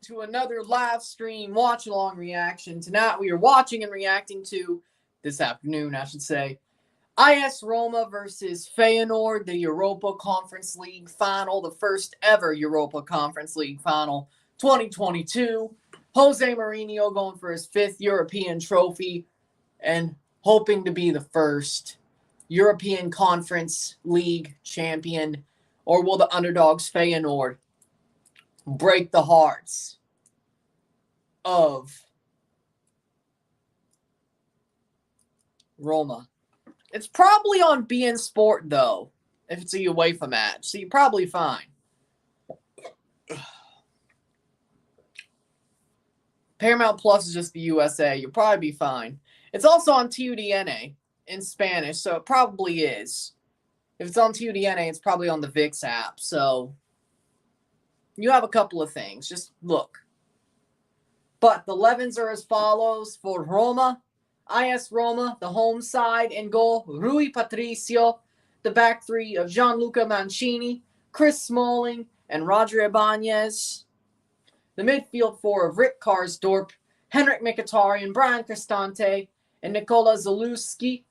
to another live stream watch along reaction. Tonight we are watching and reacting to, this afternoon I should say, IS Roma versus Feyenoord, the Europa Conference League final, the first ever Europa Conference League final 2022. Jose Mourinho going for his 5th European trophy and hoping to be the first European Conference League champion. Or will the underdogs Feyenoord break the hearts of Roma? It's probably on beIN Sport, though, if it's a UEFA match. So you're probably fine. Paramount Plus is just the USA. You'll probably be fine. It's also on TUDN in Spanish, so it probably is. If it's on TUDN, it's probably on the VIX app. So you have a couple of things. Just look. But the 11s are as follows for Roma. IS Roma, the home side, in goal, Rui Patricio. The back three of Gianluca Mancini, Chris Smalling, and Roger Ibanez. The midfield four of Rick Karsdorp, Henrik Mkhitaryan, Brian Cristante, and Nikola Zalewski.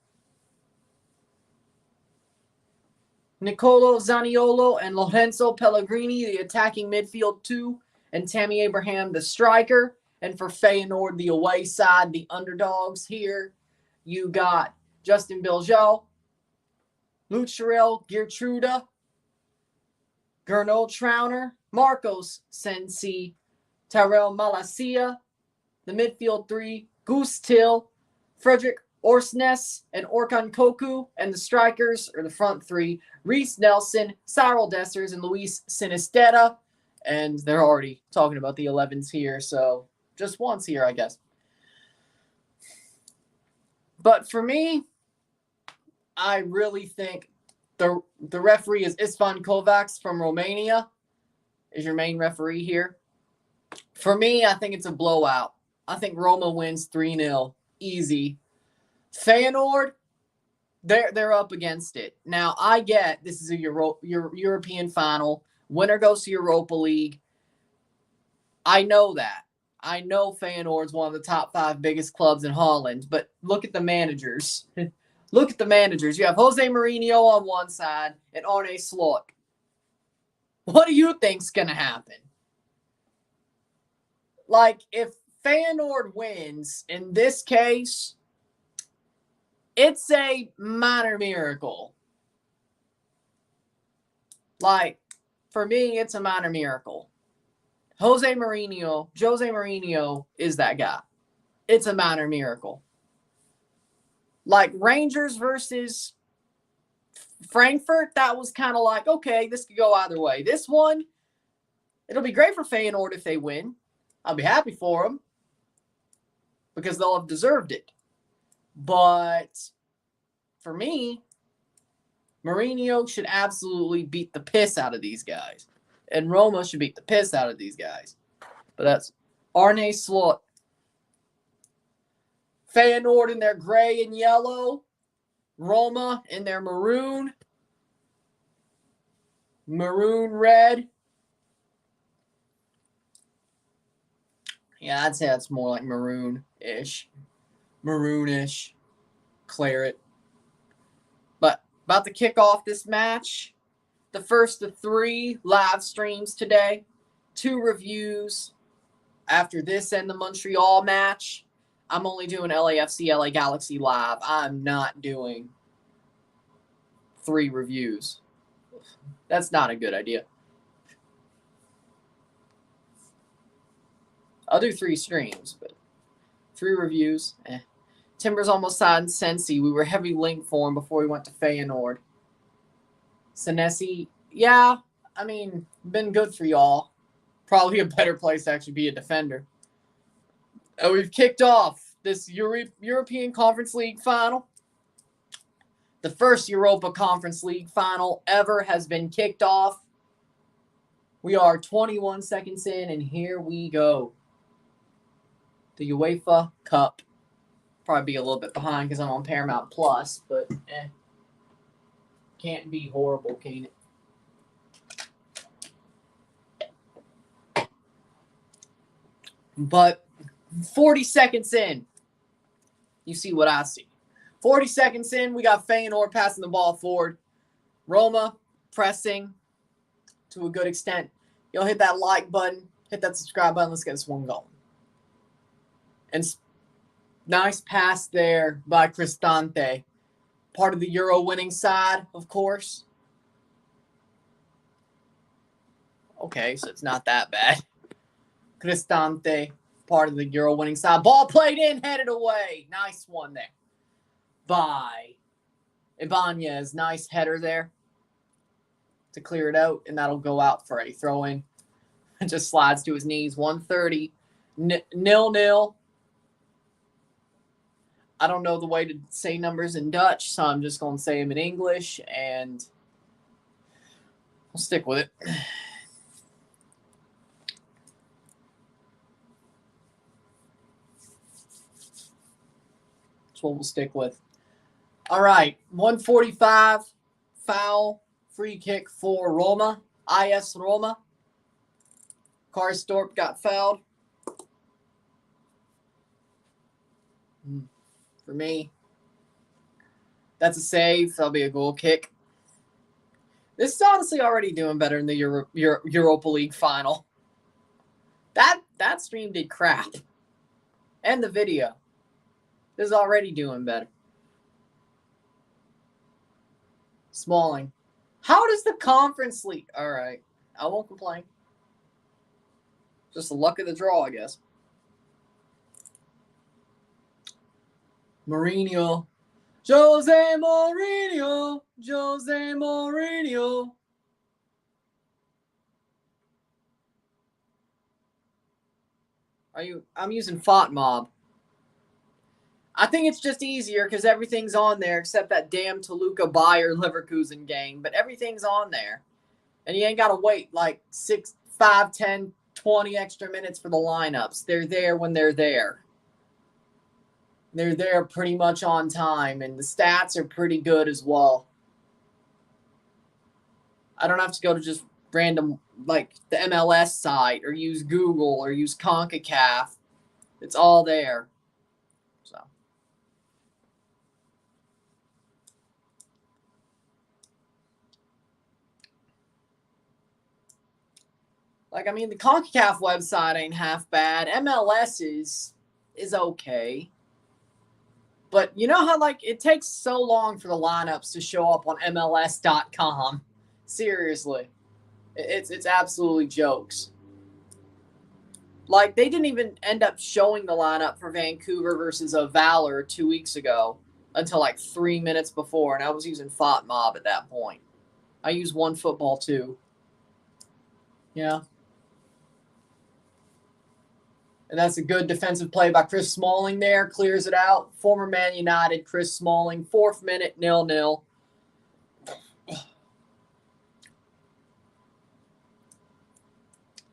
Nicolo Zaniolo and Lorenzo Pellegrini, the attacking midfield two, and Tammy Abraham, the striker. And for Feyenoord, the away side, the underdogs here, you got Justin Bilgel, Lucharel Gertruda, Gernot Trauner, Marcos Sensi, Tyrell Malacia. The midfield three, Goose Till, Frederick Orsnes, and Orkan Koku. And the strikers, or the front three, Reece Nelson, Cyril Dessers, and Luis Sinisterra. And they're already talking about the 11s here, so just once here, I guess. But for me, I really think the referee is Istvan Kovacs from Romania, is your main referee here. For me, I think it's a blowout. I think Roma wins 3-0. Easy. Feyenoord, they're up against it. Now, I get this is a European final. Winner goes to Europa League. I know that. I know Feyenoord's one of the top 5 biggest clubs in Holland, but look at the managers. Look at the managers. You have Jose Mourinho on one side and Arne Slot. What do you think's going to happen? Like, if Feyenoord wins, in this case, it's a minor miracle. Like, for me, it's a minor miracle. Jose Mourinho is that guy. It's a minor miracle. Like Rangers versus Frankfurt, that was kind of like, okay, this could go either way. This one, it'll be great for Feyenoord if they win. I'll be happy for them because they'll have deserved it. But for me, Mourinho should absolutely beat the piss out of these guys. And Roma should beat the piss out of these guys. But that's Arne Slot. Feyenoord in their gray and yellow. Roma in their maroon. Maroon red. Yeah, I'd say that's more like maroon-ish. Maroonish. Claret. But about to kick off this match. The first of 3 live streams today. 2 reviews after this and the Montreal match. I'm only doing LAFC, LA Galaxy live. I'm not doing 3 reviews. That's not a good idea. I'll do 3 streams, but 3 reviews. Timber's almost signed Sensi. We were heavy link for him before we went to Feyenoord. Senesi, yeah, I mean, been good for y'all. Probably a better place to actually be a defender. We've kicked off this European Conference League final. The first Europa Conference League final ever has been kicked off. We are 21 seconds in, and here we go. The UEFA Cup. Probably be a little bit behind because I'm on Paramount Plus, but can't be horrible, can it? But 40 seconds in, you see what I see. 40 seconds in, we got Feyenoord passing the ball forward. Roma pressing to a good extent. You'll hit that like button, hit that subscribe button. Let's get this one going. And nice pass there by Cristante. Part of the Euro winning side, of course. Okay, so it's not that bad. Cristante, part of the Euro winning side. Ball played in, headed away. Nice one there by Ibanez. Nice header there to clear it out, and that'll go out for a throw-in. It just slides to his knees. 1:30, 0-0. I don't know the way to say numbers in Dutch, so I'm just going to say them in English, and I'll stick with it. That's what we'll stick with. All right, 1:45, foul, free kick for Roma, IS Roma. Karsdorp got fouled. For me, that's a save. That'll be a goal kick. This is honestly already doing better in the Europa League final. That stream did crap. And the video. This is already doing better. Smalling. How does the Conference League... All right. I won't complain. Just the luck of the draw, I guess. Mourinho. Jose Mourinho. Jose Mourinho. I'm using FOTMob. I think it's just easier because everything's on there except that damn Toluca Bayer Leverkusen game. But everything's on there. And you ain't got to wait like 6, 5, 10, 20 extra minutes for the lineups. They're there when they're there. They're there pretty much on time, and the stats are pretty good as well. I don't have to go to just random, like the MLS site, or use Google, or use CONCACAF. It's all there. So. Like, I mean, the CONCACAF website ain't half bad. MLS is okay. But you know how, like, it takes so long for the lineups to show up on MLS.com? Seriously. It's absolutely jokes. Like, they didn't even end up showing the lineup for Vancouver versus Valor 2 weeks ago until, like, 3 minutes before, and I was using FOTMob at that point. I use OneFootball, too. Yeah. And that's a good defensive play by Chris Smalling there. Clears it out. Former Man United, Chris Smalling. 4th minute, 0-0.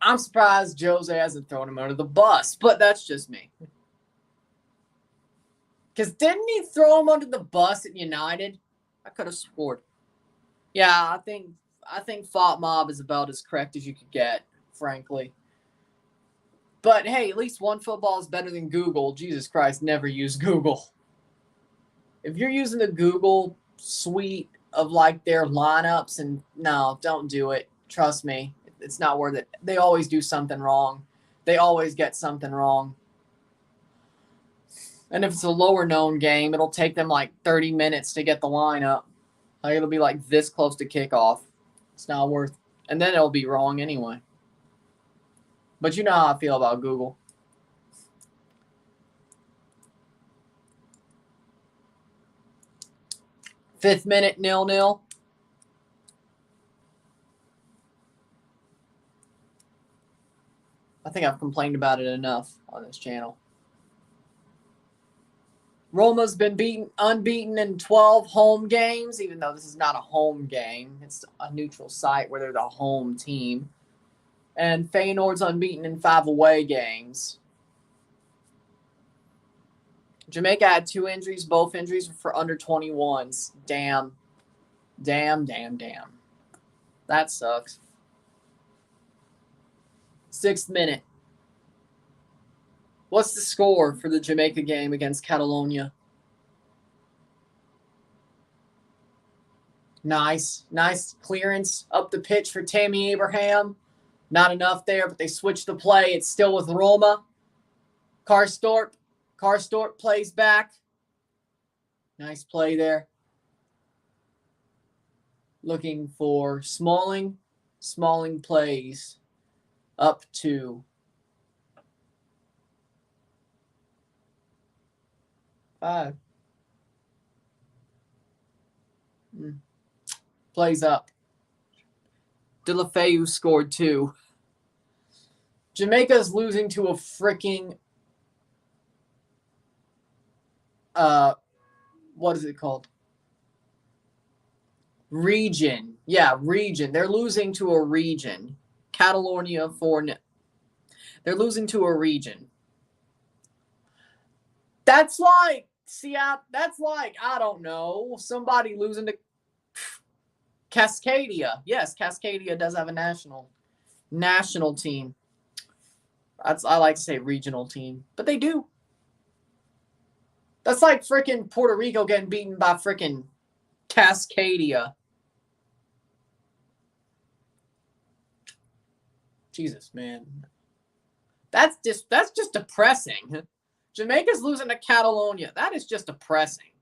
I'm surprised Jose hasn't thrown him under the bus, but that's just me. Because didn't he throw him under the bus at United? I could have scored. Yeah, I think FOTMob is about as correct as you could get, frankly. But, hey, at least OneFootball is better than Google. Jesus Christ, never use Google. If you're using the Google suite of, like, their lineups, and no, don't do it. Trust me. It's not worth it. They always do something wrong. They always get something wrong. And if it's a lower-known game, it'll take them, like, 30 minutes to get the lineup. Like, it'll be, like, this close to kickoff. It's not worth it. And then it'll be wrong anyway. But you know how I feel about Google. Fifth minute, 0-0. I think I've complained about it enough on this channel. Roma's been unbeaten in 12 home games, even though this is not a home game. It's a neutral site where they're the home team. And Feyenoord's unbeaten in 5 away games. Jamaica had 2 injuries. Both injuries were for under 21s. Damn. That sucks. 6th minute. What's the score for the Jamaica game against Catalonia? Nice clearance up the pitch for Tammy Abraham. Not enough there, but they switch the play. It's still with Roma. Karstorp plays back. Nice play there. Looking for Smalling. Smalling plays up to 5. Plays up. Delafeu scored 2. Jamaica's losing to a freaking what is it called? Region. Yeah, region. They're losing to a region. Catalonia 4-0. They're losing to a region. That's like, I don't know, somebody losing to Cascadia. Yes, Cascadia does have a national team. I like to say regional team, but they do. That's like freaking Puerto Rico getting beaten by freaking Cascadia. Jesus, man. That's just depressing. Jamaica's losing to Catalonia. That is just depressing.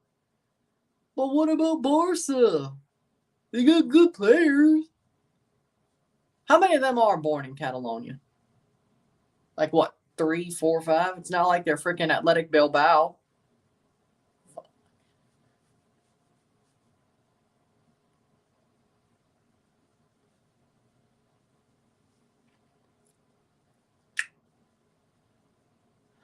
But what about Barca? They got good players. How many of them are born in Catalonia? Like what? 3, 4, 5? It's not like they're freaking Athletic Bilbao.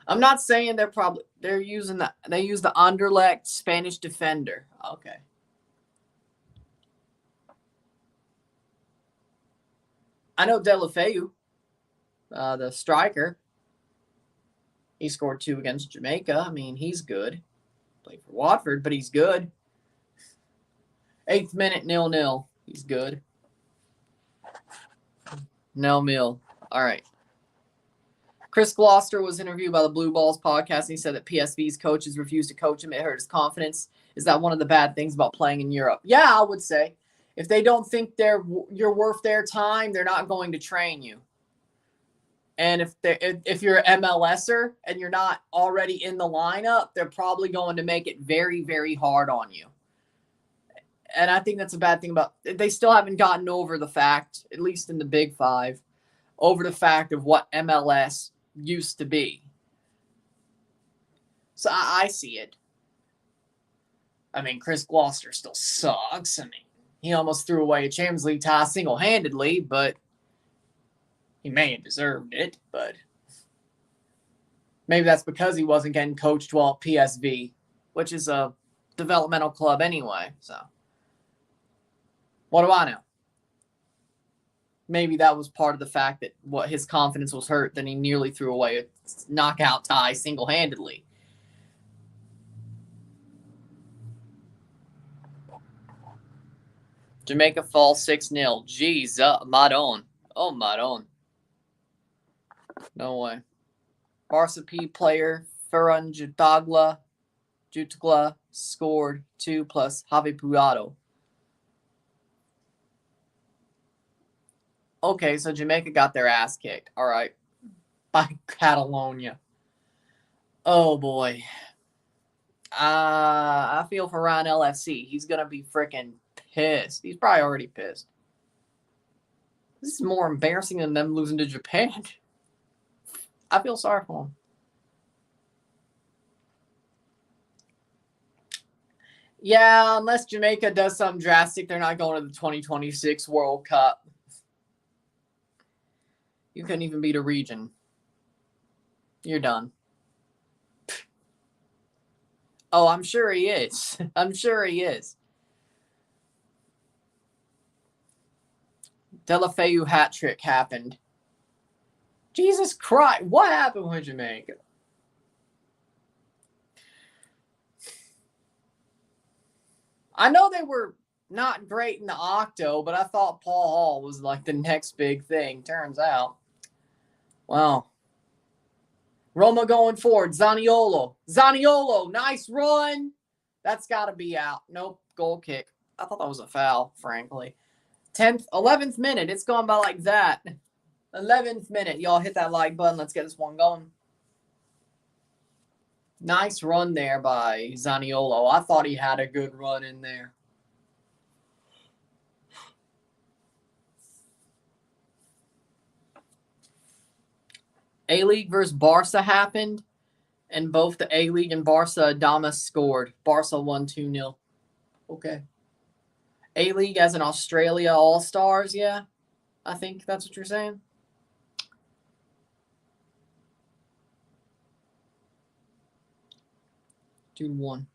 I'm not saying they use the Anderlecht Spanish defender. Okay. I know Delafeu, the striker. He scored 2 against Jamaica. I mean, he's good. Played for Watford, but he's good. 8th minute, 0-0. He's good. 0-0. All right. Chris Gloucester was interviewed by the Blue Balls podcast, and he said that PSV's coaches refused to coach him. It hurt his confidence. Is that one of the bad things about playing in Europe? Yeah, I would say. If they don't think you're worth their time, they're not going to train you. And if you're an MLSer and you're not already in the lineup, they're probably going to make it very, very hard on you. And I think that's a bad thing they still haven't gotten over the fact, at least in the Big Five, over the fact of what MLS used to be. So I see it. I mean, Chris Gloucester still sucks. I mean, he almost threw away a Champions League tie single-handedly, but he may have deserved it. But maybe that's because he wasn't getting coached well at PSV, which is a developmental club anyway. So what do I know? Maybe that was part of the fact that his confidence was hurt, then he nearly threw away a knockout tie single-handedly. Jamaica falls 6-0. Jeez, Madon. Oh, Madon. No way. Barca P player Ferran Jutagla scored 2 plus Javi Puado. Okay, so Jamaica got their ass kicked. All right. By Catalonia. Oh, boy. I feel for Ryan LFC. He's going to be freaking pissed. He's probably already pissed. This is more embarrassing than them losing to Japan. I feel sorry for him. Yeah, unless Jamaica does something drastic, they're not going to the 2026 World Cup. You couldn't even beat a region. You're done. Oh, I'm sure he is. I'm sure he is. Delafeu hat trick happened. Jesus Christ. What happened with Jamaica? I know they were not great in the Octo, but I thought Paul Hall was like the next big thing. Turns out. Wow. Roma going forward. Zaniolo. Zaniolo. Nice run. That's got to be out. Nope. Goal kick. I thought that was a foul, frankly. 11th minute. It's gone by like that. 11th minute. Y'all hit that like button. Let's get this one going. Nice run there by Zaniolo. I thought he had a good run in there. A-League versus Barca happened, and both the A-League and Barca Adamas scored. Barca won 2-0. Okay. A-League as in Australia All-Stars, yeah? I think that's what you're saying. Two to one.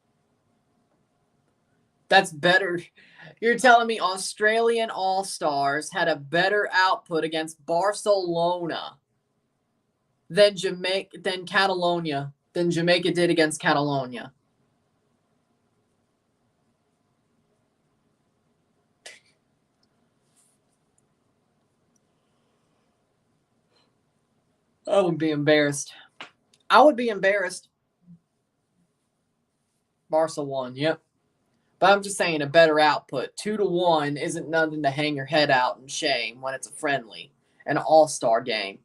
That's better. You're telling me Australian All-Stars had a better output against Barcelona than Catalonia than Jamaica did against Catalonia. I would be embarrassed. I would be embarrassed. Barca won, yep. But I'm just saying a better output. 2-1 isn't nothing to hang your head out in shame when it's a friendly, an all-star game.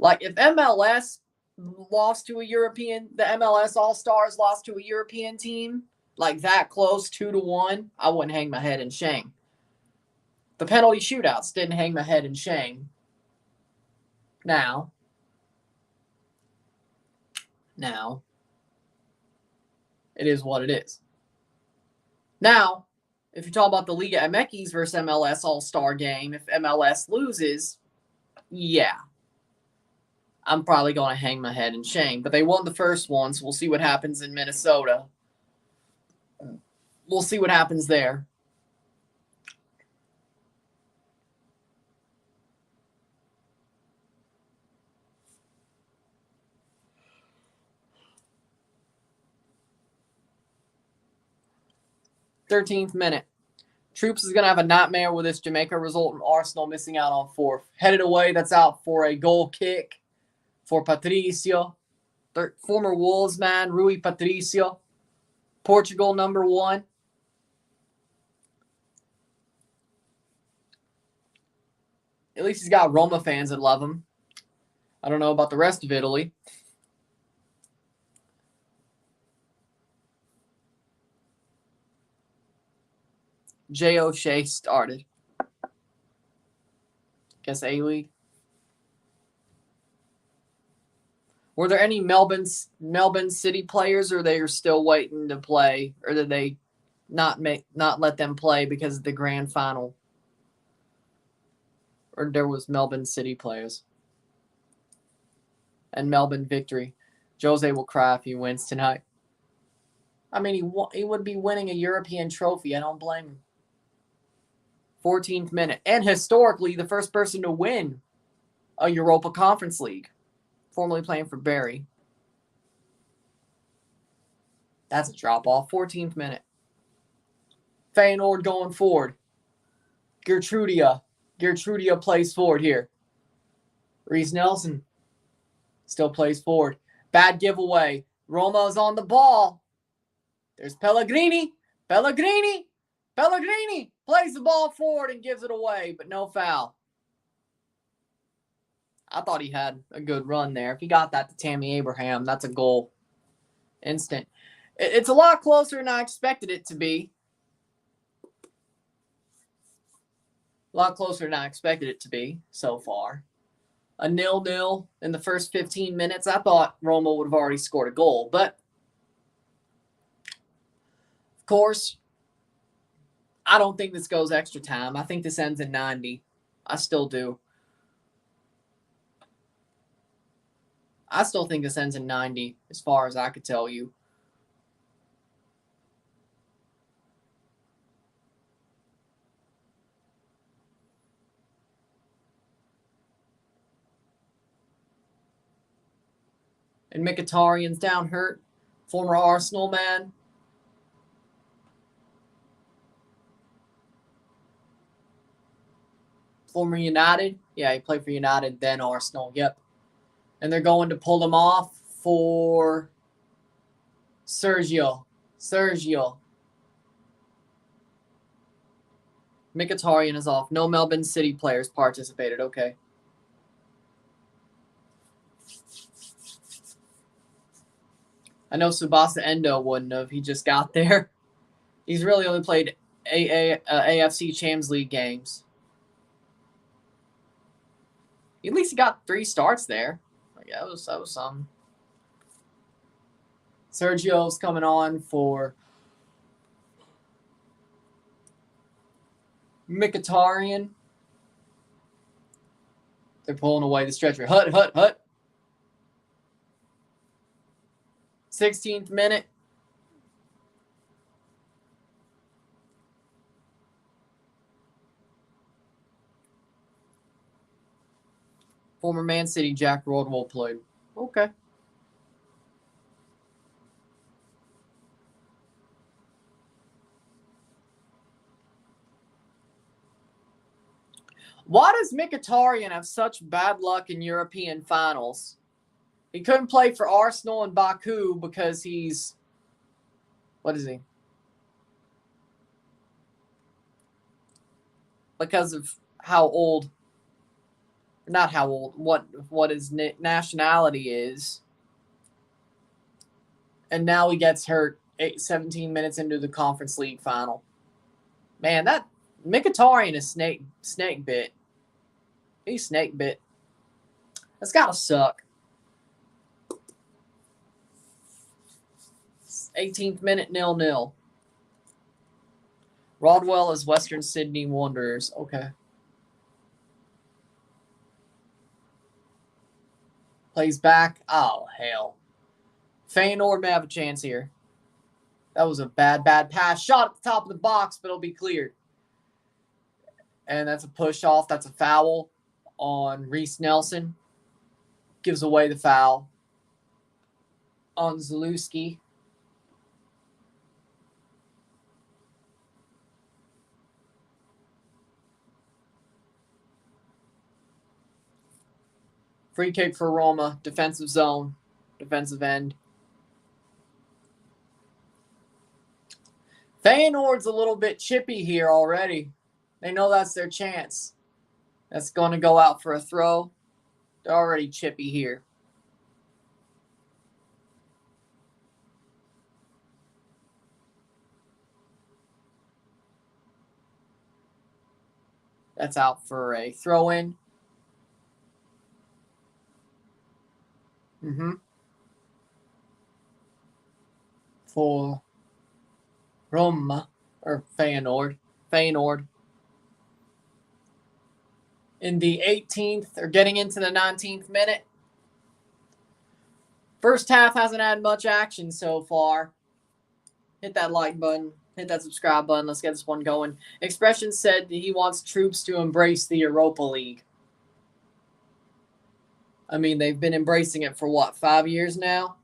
Like if MLS lost to a European, the MLS All-Stars lost to a European team, like that close, 2-1, I wouldn't hang my head in shame. The penalty shootouts didn't hang my head in shame. Now, it is what it is. Now, if you're talking about the Liga MX versus MLS All-Star game, if MLS loses, yeah, I'm probably going to hang my head in shame. But they won the first one, so we'll see what happens in Minnesota. We'll see what happens there. th minute. Troops is going to have a nightmare with this Jamaica result and Arsenal missing out on fourth. Headed away, that's out for a goal kick for Patricio. Former Wolves man, Rui Patricio. Portugal, number 1. At least he's got Roma fans that love him. I don't know about the rest of Italy. J. O'Shea started. Guess A-League. Were there any Melbourne City players, or they are still waiting to play, or did they not let them play because of the grand final? Or there was Melbourne City players and Melbourne victory. Jose will cry if he wins tonight. I mean, he would be winning a European trophy. I don't blame him. 14th minute. And historically, the first person to win a Europa Conference League. Formerly playing for Barry. That's a drop-off. 14th minute. Feyenoord going forward. Gertrudia plays forward here. Reece Nelson still plays forward. Bad giveaway. Roma's on the ball. There's Pellegrini. Pellegrini plays the ball forward and gives it away, but no foul. I thought he had a good run there. If he got that to Tammy Abraham, that's a goal. Instant. It's a lot closer than I expected it to be. A lot closer than I expected it to be so far. A 0-0 in the first 15 minutes. I thought Roma would have already scored a goal, but of course, I don't think this goes extra time. I think this ends in 90. I still do. I still think this ends in 90, as far as I could tell you. And Mkhitaryan's down hurt. Former Arsenal man. Former United. Yeah, he played for United, then Arsenal. Yep. And they're going to pull him off for Sergio. Mkhitaryan is off. No Melbourne City players participated. Okay. I know Subasa Endo wouldn't have. He just got there. He's really only played AFC Champions League games. At least he got 3 starts there. Like, that was something. Sergio's coming on for Mkhitaryan. They're pulling away the stretcher. Hut. 16th minute. Former Man City Jack Rodwell played. Okay. Why does Mkhitaryan have such bad luck in European finals? He couldn't play for Arsenal and Baku because he's... What is he? Because of how old... Not how old. What his nationality is. And now he gets hurt 17 minutes into the Conference League final. Man, that... Mkhitaryan is snake bit. He's snake bit. That's gotta suck. 18th minute, 0-0. Rodwell is Western Sydney Wanderers. Okay. Plays back. Oh, hell. Feyenoord may have a chance here. That was a bad pass. Shot at the top of the box, but it'll be cleared. And that's a push off. That's a foul on Reece Nelson. Gives away the foul on Zalewski. Free kick for Roma. Defensive zone. Defensive end. Feyenoord's a little bit chippy here already. They know that's their chance. That's going to go out for a throw. They're already chippy here. That's out for a throw-in. For Roma, or Feyenoord. In the 18th, or getting into the 19th minute. First half hasn't had much action so far. Hit that like button. Hit that subscribe button. Let's get this one going. Expression said he wants troops to embrace the Europa League. I mean, they've been embracing it for what, 5 years now?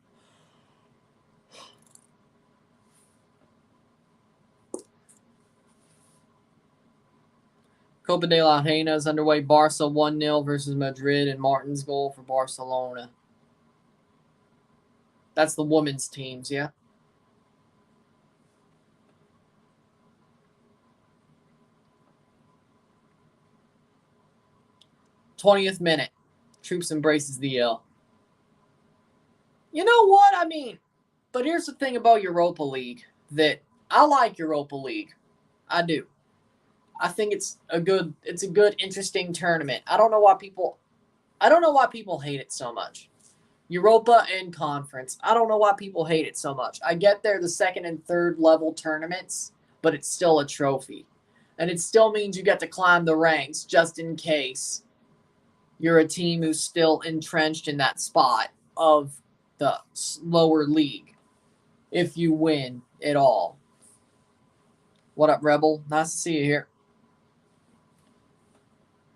Copa de la Reina is underway. Barca 1-0 versus Madrid, and Martin's goal for Barcelona. That's the women's teams, yeah? '20th minute. Troops embraces the L. You know what? I mean, but here's the thing about Europa League. That I like Europa League. I do. I think it's a good, interesting tournament. I don't know why people hate it so much. Europa and Conference. I don't know why people hate it so much. I get they're the second and third level tournaments, but it's still a trophy. And it still means you get to climb the ranks just in case you're a team who's still entrenched in that spot of the lower league. If you win it all. What up, Rebel? Nice to see you here.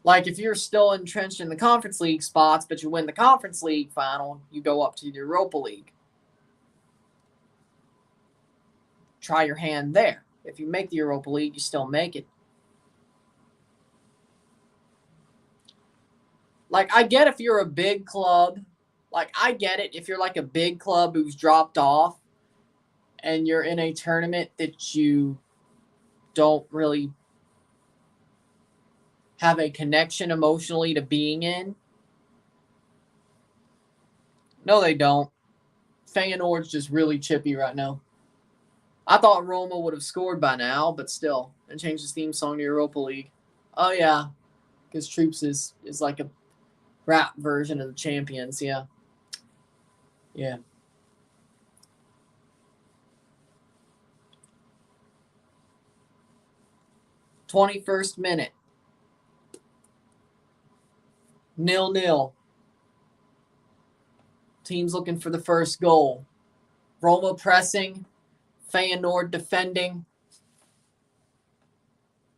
Like, if you're still entrenched in the Conference League spots, but you win the Conference League final, you go up to the Europa League. Try your hand there. If you make the Europa League, you still make it. Like, I get if you're a big club Like, I get it if you're like a big club who's dropped off and you're in a tournament that you don't really have a connection emotionally to being in. No, they don't. Feyenoord's just really chippy right now. I thought Roma would have scored by now, but still. And changed his theme song to Europa League. Oh, yeah. Because Troops is like a rap version of the Champions, yeah. Yeah. 21st minute. 0-0. Team's looking for the first goal. Roma pressing. Feyenoord defending.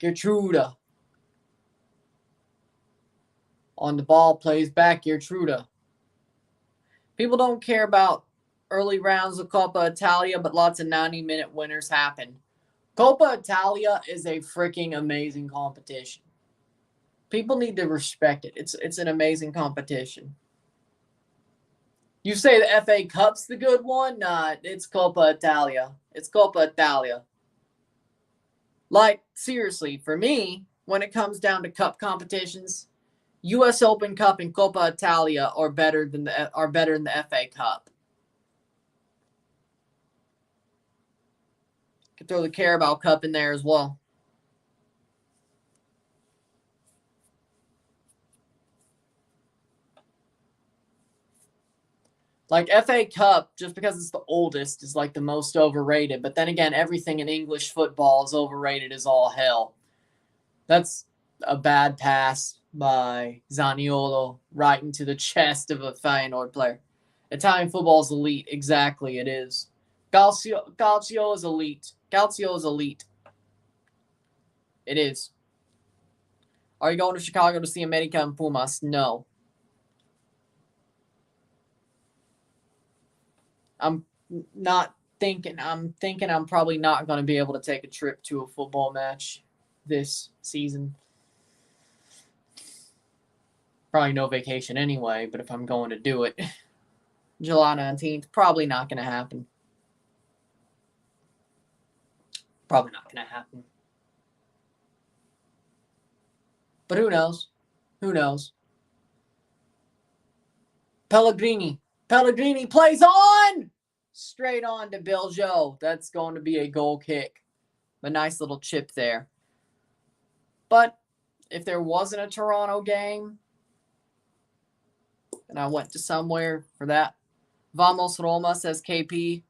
Gertruda. On the ball, plays back Gertruda. People don't care about early rounds of Coppa Italia, but lots of 90-minute winners happen. Coppa Italia is a freaking amazing competition. People need to respect it. It's an amazing competition. You say the FA Cup's the good one? Nah, it's Coppa Italia. It's Coppa Italia. Like, seriously, for me, when it comes down to cup competitions, U.S. Open Cup and Coppa Italia are better than the FA Cup. Could throw the Carabao Cup in there as well. Like, FA Cup, just because it's the oldest, is like the most overrated. But then again, everything in English football is overrated as all hell. That's a bad pass by Zaniolo right into the chest of a Feyenoord player. Italian football is elite. Exactly, it is. Calcio is elite. Calcio is elite. It is. Are you going to Chicago to see America and Pumas? No. I'm thinking I'm probably not going to be able to take a trip to a football match this season. Probably no vacation anyway, but if I'm going to do it, July 19th, probably not going to happen. Probably not going to happen. But who knows? Who knows? Pellegrini plays on! Straight on to Biljo. That's going to be a goal kick. A nice little chip there. But if there wasn't a Toronto game, and I went to somewhere for that, Vamos Roma, says KP.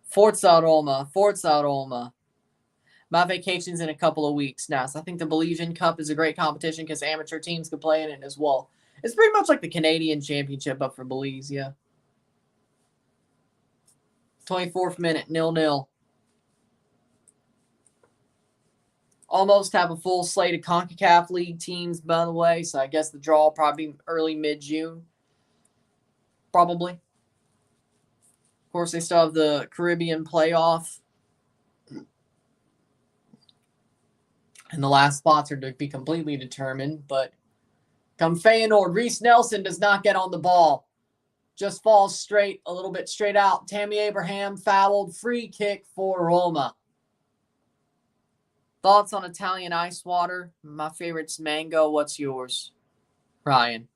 Forza Roma. Forza Roma. My vacation's in a couple of weeks now, so I think the Belizean Cup is a great competition because amateur teams can play in it as well. It's pretty much like the Canadian Championship up for Belize, yeah. 24th minute, 0-0. Almost have a full slate of CONCACAF League teams, by the way, so I guess the draw will probably be early, mid-June. Probably. Of course, they still have the Caribbean playoff. And the last spots are to be completely determined, but come Feyenoord, Reece Nelson does not get on the ball. Just falls straight, a little bit straight out. Tammy Abraham fouled. Free kick for Roma. Thoughts on Italian ice water? My favorite's mango. What's yours, Ryan?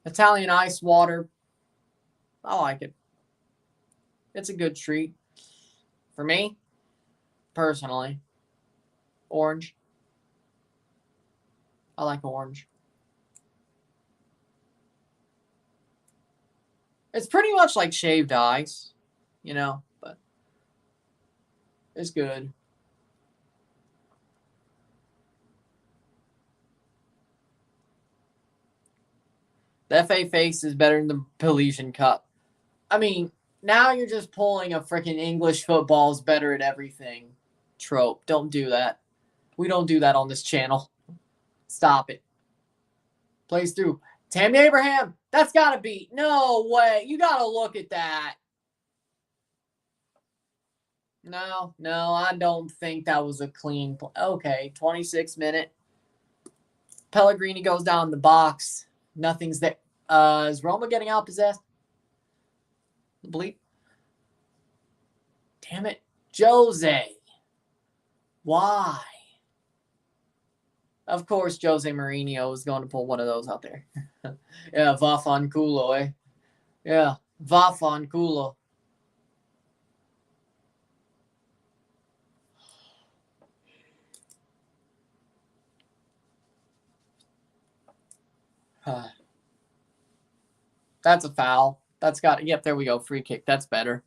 Italian ice water. I like it. It's a good treat. For me, personally, orange. I like orange. It's pretty much like shaved ice, you know, but it's good. The FA face is better than the Belizean Cup. I mean, now you're just pulling a freaking English football's better at everything trope. Don't do that. We don't do that on this channel. Stop it. Plays through. Tammy Abraham. That's got to be. No way. You got to look at that. No, I don't think that was a clean play. Okay, 26th minute. Pellegrini goes down the box. Nothing's there. Is Roma getting outpossessed? Bleep. Damn it. Jose. Why? Of course, Jose Mourinho is going to pull one of those out there. Yeah, Vaffanculo, eh? Yeah, Vaffanculo. That's a foul. That's got, yep, there we go. Free kick. That's better.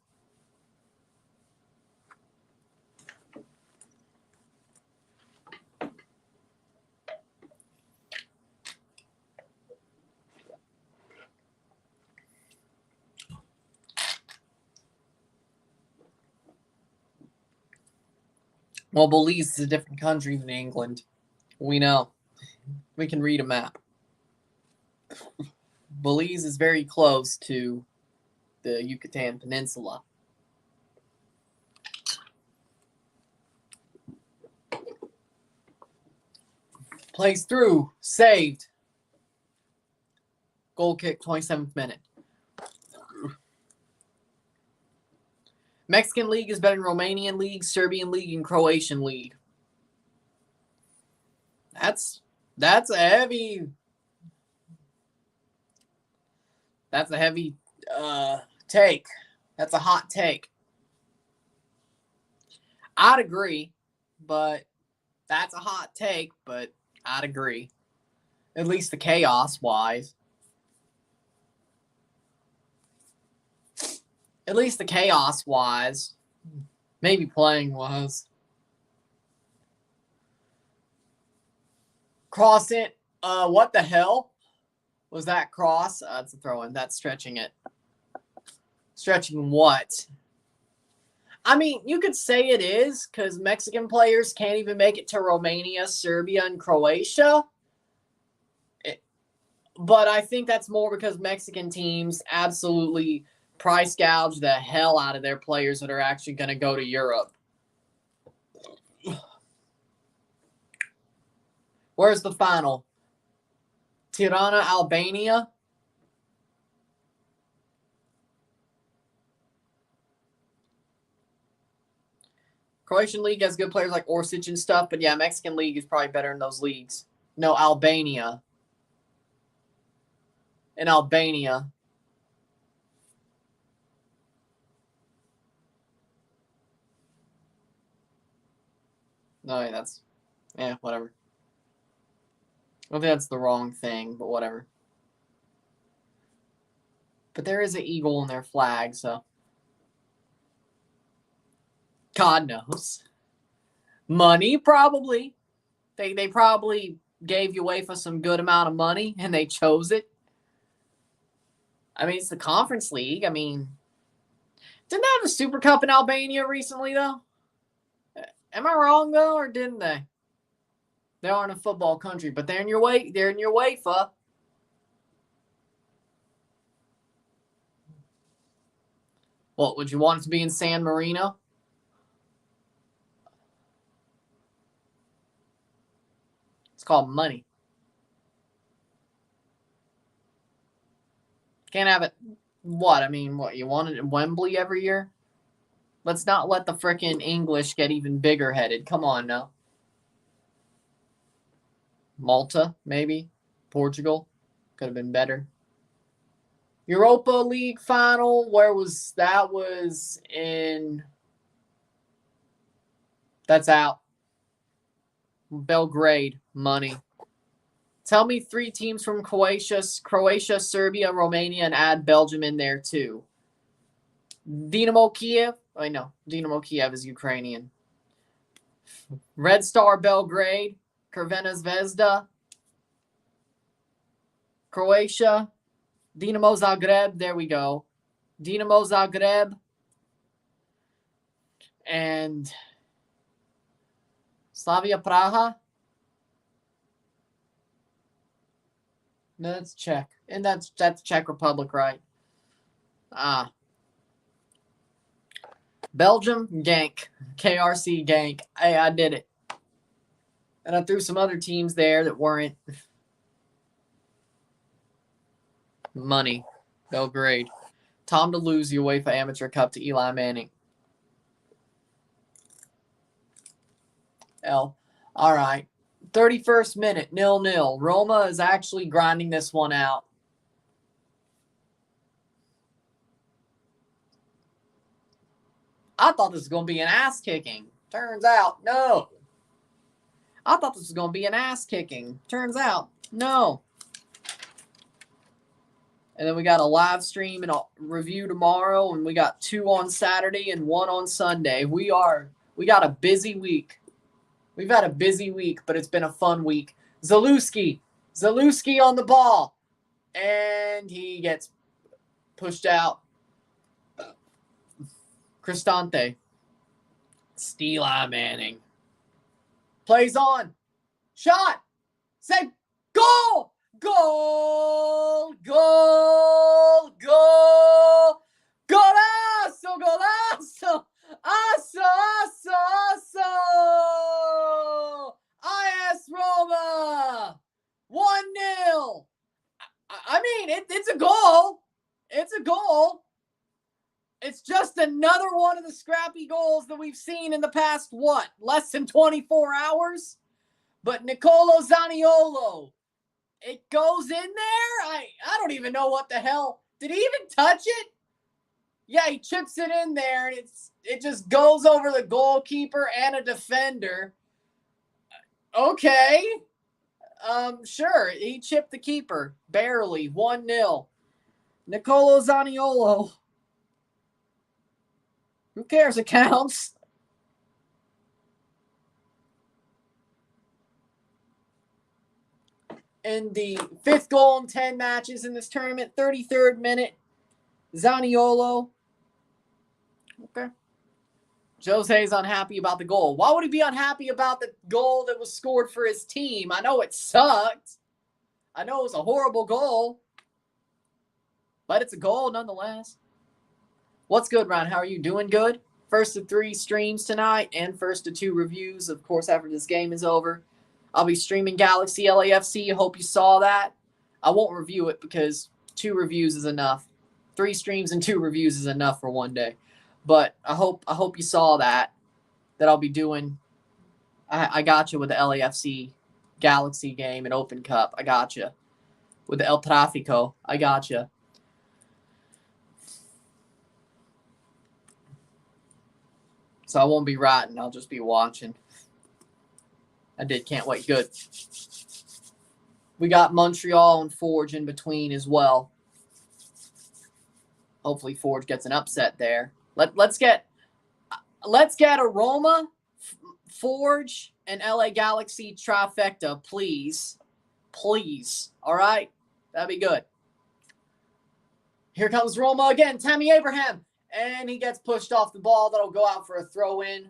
Well, Belize is a different country than England. We know. We can read a map. Belize is very close to the Yucatan Peninsula. Plays through. Saved. Goal kick, 27th minute. Mexican league is better than Romanian league, Serbian league, and Croatian league. That's a heavy take. That's a hot take. I'd agree, but that's a hot take, but I'd agree. At least the chaos-wise. At least the chaos-wise. Maybe playing-wise. Cross it. What the hell was that cross? That's a throw-in. That's stretching it. Stretching what? I mean, you could say it is because Mexican players can't even make it to Romania, Serbia, and Croatia. But I think that's more because Mexican teams absolutely price gouge the hell out of their players that are actually going to go to Europe. Where's the final? Tirana, Albania. Croatian league has good players like Orsic and stuff, but yeah, Mexican league is probably better in those leagues. No, Albania. In Albania. No, that's, yeah, whatever. I think that's the wrong thing, but whatever. But there is an eagle in their flag, so. God knows. Money, probably. They probably gave UEFA some good amount of money, and they chose it. I mean, it's the Conference League. I mean, didn't they have a Super Cup in Albania recently, though? Am I wrong, though, or didn't they? They aren't a football country, but they're in your UEFA. What, would you want it to be in San Marino? It's called money. Can't have it. What? I mean, what? You want it in Wembley every year? Let's not let the frickin' English get even bigger headed. Come on now. Malta, maybe. Portugal. Could have been better. Europa League final. Where was that? Was in. That's out. Belgrade. Money. Tell me 3 teams from Croatia, Serbia, Romania, and add Belgium in there too. Dynamo Kiev. I know. Dynamo Kiev is Ukrainian. Red Star Belgrade. Crvena Zvezda. Croatia. Dinamo Zagreb. There we go. Dinamo Zagreb. And Slavia Praha. No, that's Czech. And that's Czech Republic, right? Belgium, Genk. KRC Genk. Hey, I did it. And I threw some other teams there that weren't. Money. Belgrade. Time to lose the UEFA Amateur Cup to Eli Manning. All right. 31st minute, 0-0. Roma is actually grinding this one out. I thought this was going to be an ass kicking. Turns out, no. I thought this was going to be an ass kicking. Turns out, no. And then we got a live stream and a review tomorrow, and we got 2 on Saturday and 1 on Sunday. We got a busy week. We've had a busy week, but it's been a fun week. Zalewski on the ball. And he gets pushed out. Cristante. Eli Manning. Plays on. Shot. Save. Goal. Goal. Goal. Goal. Golazo. Golazo. Asso. IS Roma. 1-0. I mean, it's a goal. It's a goal. It's just another one of the scrappy goals that we've seen in the past, less than 24 hours? But Nicolo Zaniolo, it goes in there? I don't even know what the hell. Did he even touch it? Yeah, he chips it in there, and it just goes over the goalkeeper and a defender. Okay. Sure, he chipped the keeper. Barely. 1-0. Nicolo Zaniolo. Who cares? It counts. In the 5th goal in 10 matches in this tournament, 33rd minute, Zaniolo. Okay. Jose's unhappy about the goal. Why would he be unhappy about the goal that was scored for his team? I know it sucked. I know it was a horrible goal. But it's a goal nonetheless. What's good, Ron? How are you? Doing good? First of 3 streams tonight and first of 2 reviews, of course, after this game is over. I'll be streaming Galaxy LAFC. I hope you saw that. I won't review it because 2 reviews is enough. 3 streams and 2 reviews is enough for one day. But I hope you saw that I'll be doing. I got you with the LAFC Galaxy game and Open Cup. I got you. With the El Tráfico. I got you. So I won't be writing. I'll just be watching. I can't wait. Good. We got Montreal and Forge in between as well. Hopefully Forge gets an upset there. Let's get a Roma, Forge, and LA Galaxy trifecta, please. Please. All right? That'd be good. Here comes Roma again. Tammy Abraham. And he gets pushed off the ball. That'll go out for a throw-in.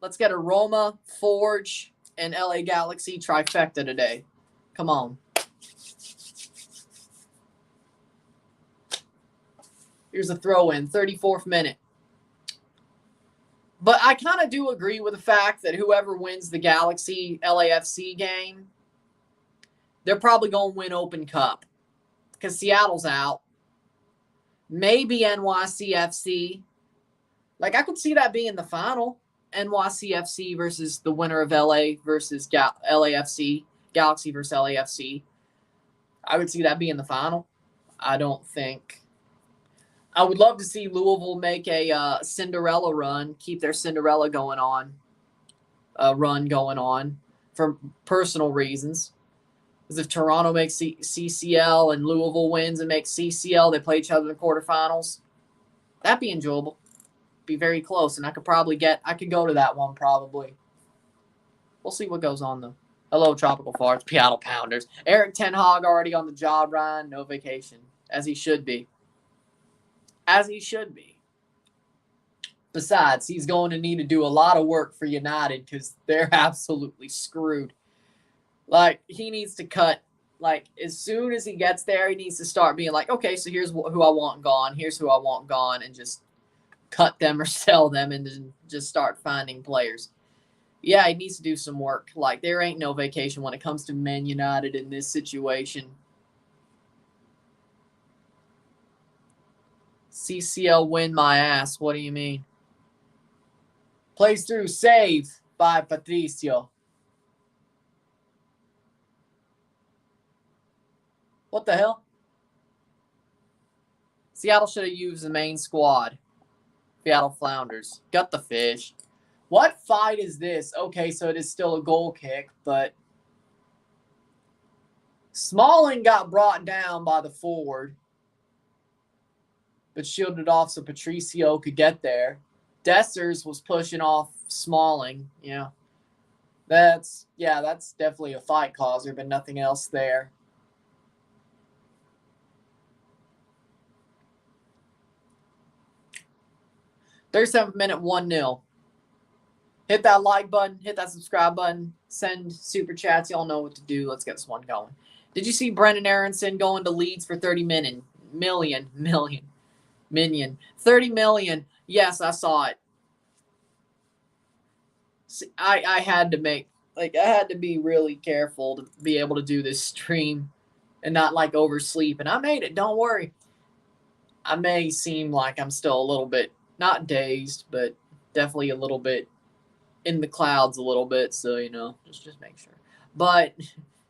Let's get a Roma, Forge, and LA Galaxy trifecta today. Come on. Here's a throw-in, 34th minute. But I kind of do agree with the fact that whoever wins the Galaxy LAFC game, they're probably going to win Open Cup. Because Seattle's out. Maybe NYCFC. Like, I could see that being the final. NYCFC versus the winner of LA versus LAFC. Galaxy versus LAFC. I would see that being the final. I don't think. I would love to see Louisville make a Cinderella run. Keep their Cinderella run going on for personal reasons. Because if Toronto makes CCL and Louisville wins and makes CCL, they play each other in the quarterfinals. That'd be enjoyable. Be very close, and I could go to that one probably. We'll see what goes on though. Hello, Tropical Farts, Seattle Pounders. Eric Ten Hag already on the job, Ryan. No vacation, as he should be. As he should be. Besides, he's going to need to do a lot of work for United because they're absolutely screwed. Like, he needs to cut, like, as soon as he gets there, he needs to start being like, okay, so here's who I want gone, here's who I want gone, and just cut them or sell them and then just start finding players. Yeah, he needs to do some work. Like, there ain't no vacation when it comes to Man United in this situation. CCL win my ass. What do you mean? Plays through. Save by Patricio. What the hell? Seattle should have used the main squad. Seattle Flounders. Got the fish. What fight is this? Okay, so it is still a goal kick, but Smalling got brought down by the forward, but shielded off so Patricio could get there. Dessers was pushing off Smalling. Yeah. That's definitely a fight causer, but nothing else there. Thirty-seventh minute, 1-0. Hit that like button, hit that subscribe button, send super chats. Y'all know what to do. Let's get this one going. Did you see Brendan Aronson going to Leeds for 30 million? 30 million. Yes, I saw it. I had to I had to be really careful to be able to do this stream and not oversleep. And I made it. Don't worry. I may seem like I'm still a little bit, not dazed, but definitely a little bit in the clouds a little bit. So, just make sure. But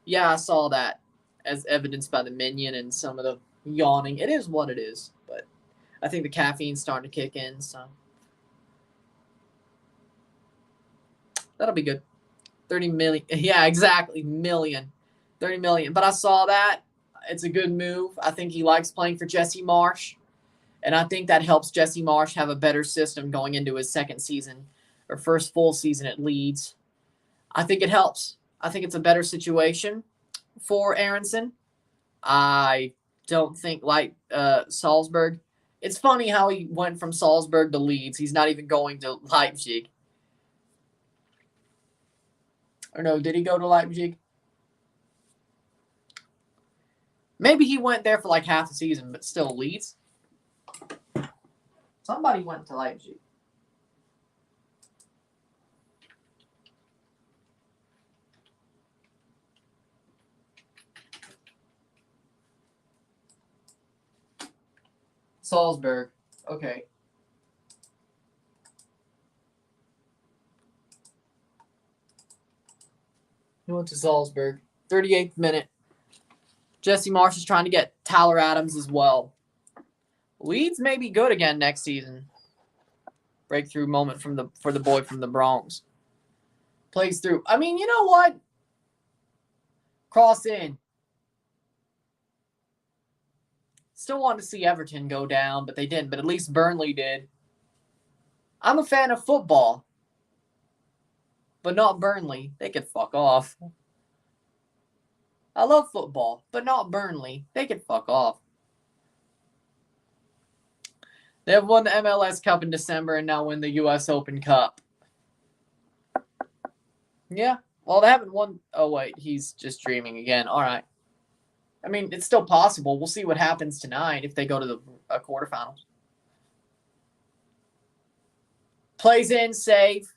yeah, I saw that as evidenced by the minion and some of the yawning. It is what it is. But I think the caffeine's starting to kick in. So that'll be good. 30 million. Yeah, exactly. 30 million. But I saw that. It's a good move. I think he likes playing for Jesse Marsh. And I think that helps Jesse Marsh have a better system going into his second season or first full season at Leeds. I think it helps. I think it's a better situation for Aronson. I don't think Salzburg. It's funny how he went from Salzburg to Leeds. He's not even going to Leipzig. Or no, did he go to Leipzig? Maybe he went there for half the season, but still Leeds. Somebody went to Leipzig. Salzburg. Okay. He went to Salzburg. 38th minute. Jesse Marsh is trying to get Tyler Adams as well. Leeds may be good again next season. Breakthrough moment for the boy from the Bronx. Plays through. I mean, you know what? Cross in. Still wanted to see Everton go down, but they didn't. But at least Burnley did. I'm a fan of football. But not Burnley. They could fuck off. I love football, but not Burnley. They could fuck off. They have won the MLS Cup in December and now win the U.S. Open Cup. Yeah. Well, they haven't won. Oh, wait. He's just dreaming again. All right. I mean, it's still possible. We'll see what happens tonight if they go to the quarterfinals. Plays in, save.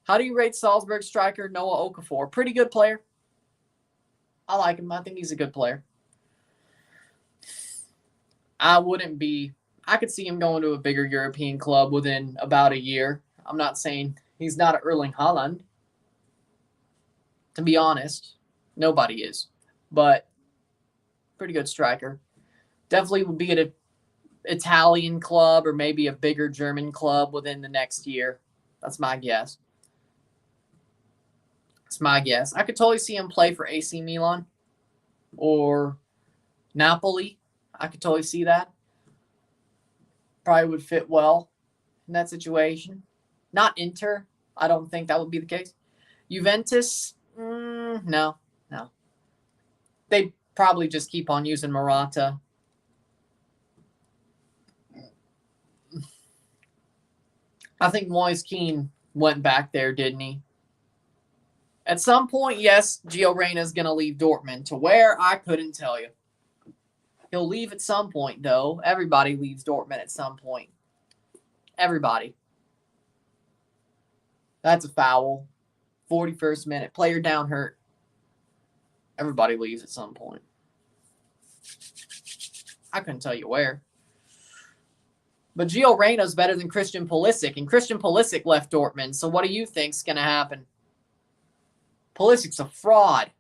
How do you rate Salzburg striker Noah Okafor? Pretty good player. I like him. I think he's a good player. I could see him going to a bigger European club within about a year. I'm not saying he's not an Erling Haaland. To be honest, nobody is. But pretty good striker. Definitely would be at an Italian club or maybe a bigger German club within the next year. That's my guess. I could totally see him play for AC Milan or Napoli. I could totally see that. Probably would fit well in that situation. Not Inter. I don't think that would be the case. Juventus? No. They probably just keep on using Morata. I think Moise Keane went back there, didn't he? At some point, yes, Gio Reyna's going to leave Dortmund. To where, I couldn't tell you. He'll leave at some point, though. Everybody leaves Dortmund at some point. Everybody. That's a foul. 41st minute. Player down hurt. Everybody leaves at some point. I couldn't tell you where. But Gio Reyna's better than Christian Pulisic, and Christian Pulisic left Dortmund. So what do you think's going to happen? Pulisic's a fraud.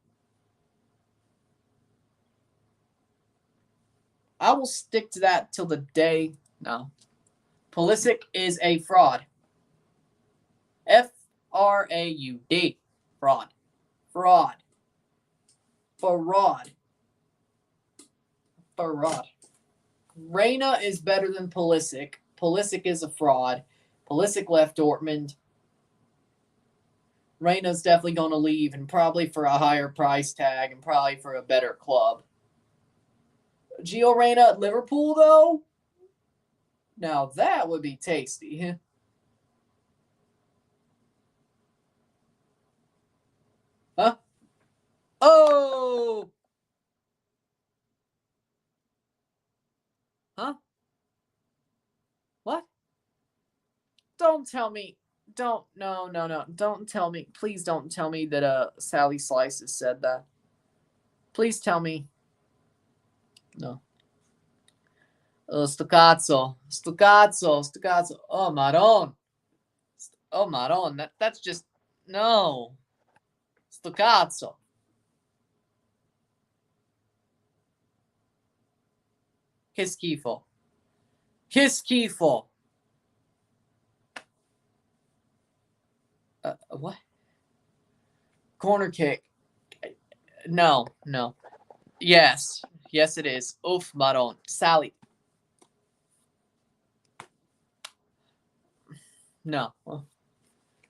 I will stick to that till the day. No. Pulisic is a fraud. F-R-A-U-D. Fraud. Fraud. Fraud. Fraud. Reyna is better than Pulisic. Pulisic is a fraud. Pulisic left Dortmund. Reyna's definitely going to leave, and probably for a higher price tag and probably for a better club. Gio Reyna at Liverpool, though? Now that would be tasty. Huh? Oh! Huh? What? Don't tell me. No. Don't tell me. Please don't tell me that Sally Slices said that. Please tell me. No. Sto cazzo. Oh, Maron. Oh, Maron. That's just... No. Sto cazzo. Che schifo. Che schifo. What? Corner kick. No. Yes, it is. Oof, Maron. Sally. No.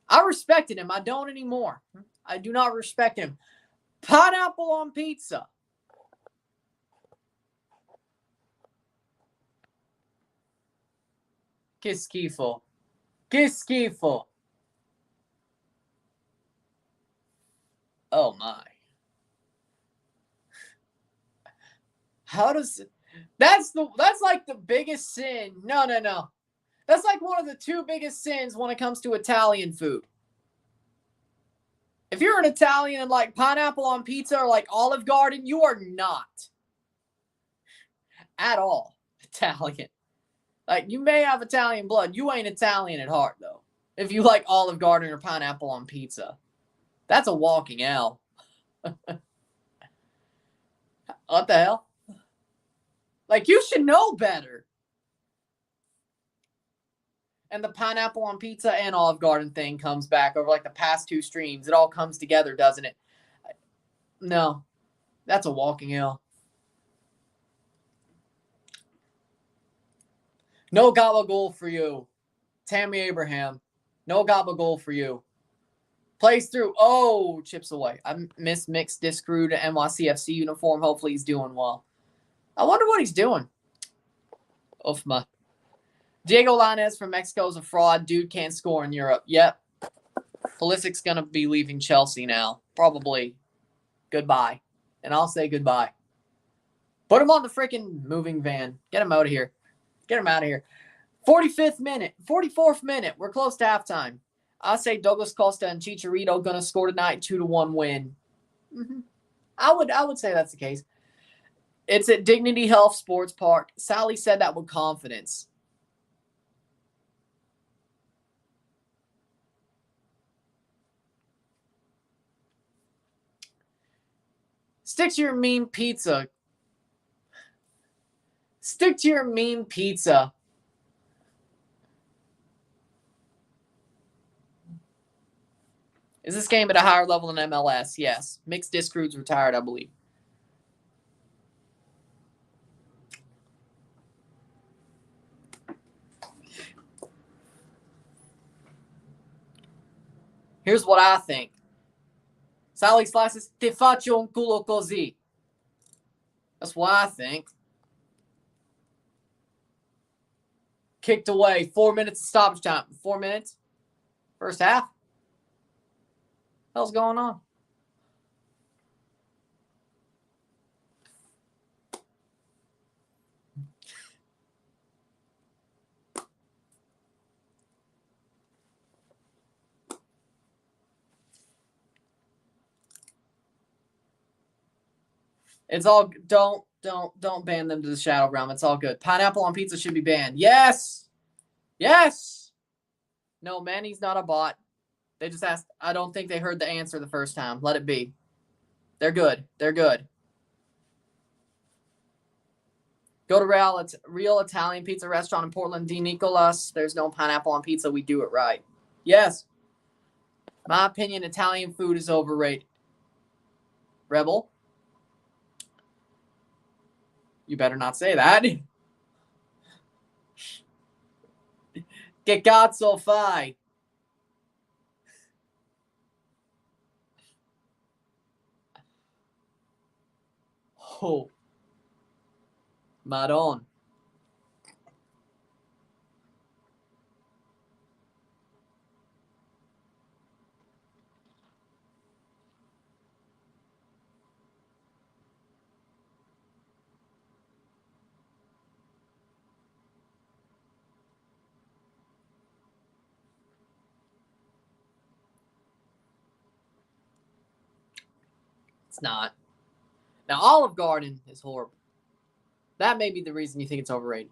I respected him. I don't anymore. I do not respect him. Pineapple on pizza. Che schifo. Che schifo. Oh my. How does that's like the biggest sin. No. That's like one of the two biggest sins when it comes to Italian food. If you're an Italian and like pineapple on pizza or like Olive Garden, you are not at all Italian. Like, you may have Italian blood. You ain't Italian at heart, though. If you like Olive Garden or pineapple on pizza. That's a walking L. What the hell? Like, you should know better. And the pineapple on pizza and Olive Garden thing comes back over like the past two streams. It all comes together, doesn't it? No. That's a walking L. No gobble for you. Tammy Abraham. No gobble for you. Plays through. Oh, chips away. I miss Mixed Discrew to NYCFC uniform. Hopefully he's doing well. I wonder what he's doing. Ufma. Diego Lainez from Mexico is a fraud. Dude can't score in Europe. Yep. Pulisic's going to be leaving Chelsea now. Probably. Goodbye. And I'll say goodbye. Put him on the freaking moving van. Get him out of here. Get him out of here. 45th minute. 44th minute. We're close to halftime. I say Douglas Costa and Chicharito going to score tonight. 2-1 win. Mm-hmm. I would say that's the case. It's at Dignity Health Sports Park. Sally said that with confidence. Stick to your mean pizza. Stick to your mean pizza. Is this game at a higher level than MLS? Yes. Mixed Discrude's retired, I believe. Here's what I think. Sally Slices, ti faccio un culo così. That's what I think. Kicked away. 4 minutes of stoppage time. 4 minutes. First half. What the hell's going on? It's all don't ban them to the shadow realm. It's all good. Pineapple on pizza should be banned. Yes. Yes. No, Manny's not a bot. They just asked. I don't think they heard the answer the first time. Let it be. They're good. They're good. Go to Real Italian Pizza Restaurant in Portland. D. Nicolas. There's no pineapple on pizza. We do it right. Yes. My opinion, Italian food is overrated. Rebel. You better not say that. Che cazzo fai? Oh. Madon. It's not. Now, Olive Garden is horrible. That may be the reason you think it's overrated.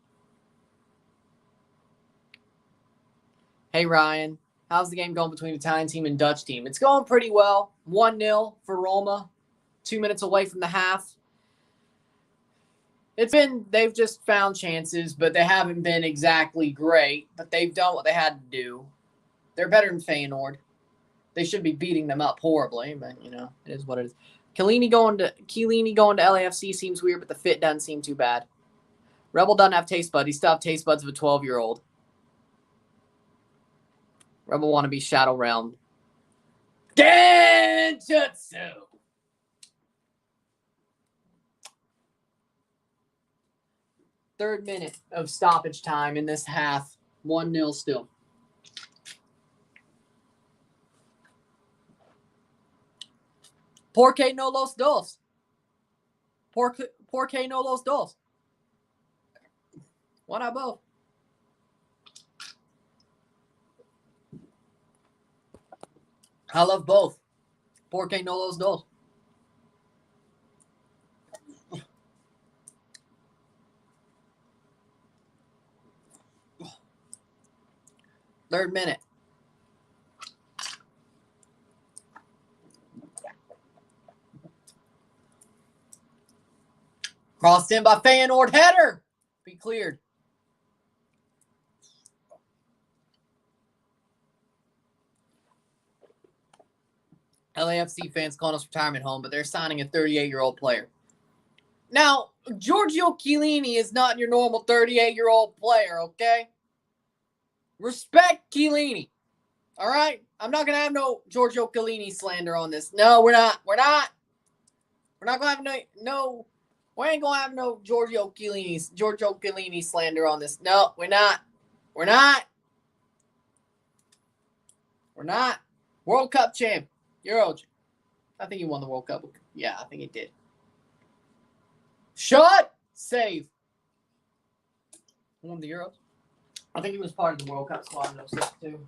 Hey, Ryan. How's the game going between Italian team and Dutch team? It's going pretty well. 1-0 for Roma. 2 minutes away from the half. They've just found chances, but they haven't been exactly great. But they've done what they had to do. They're better than Feyenoord. They should be beating them up horribly, but, it is what it is. Chiellini going to LAFC seems weird, but the fit doesn't seem too bad. Rebel doesn't have taste buds. He still have taste buds of a 12-year-old. Rebel want to be Shadow Realm. Genjutsu! Third minute of stoppage time in this half. 1-0 still. ¿Por qué no los dos? ¿Por qué no los dos? Why not both? I love both. ¿Por qué no los dos? Third minute. Crossed in by Feyenoord. Header. Be cleared. LAFC fans calling us retirement home, but they're signing a 38-year-old player. Now, Giorgio Chiellini is not your normal 38-year-old player, okay? Respect Chiellini. All right? I'm not going to have no Giorgio Chiellini slander on this. No, we're not. We're not going to have no. We ain't going to have no Giorgio Chiellini slander on this. No, we're not. We're not. We're not. World Cup champ. Euro. I think he won the World Cup. Yeah, I think he did. Shot. Save. Won the Euros. I think he was part of the World Cup squad in 06 too.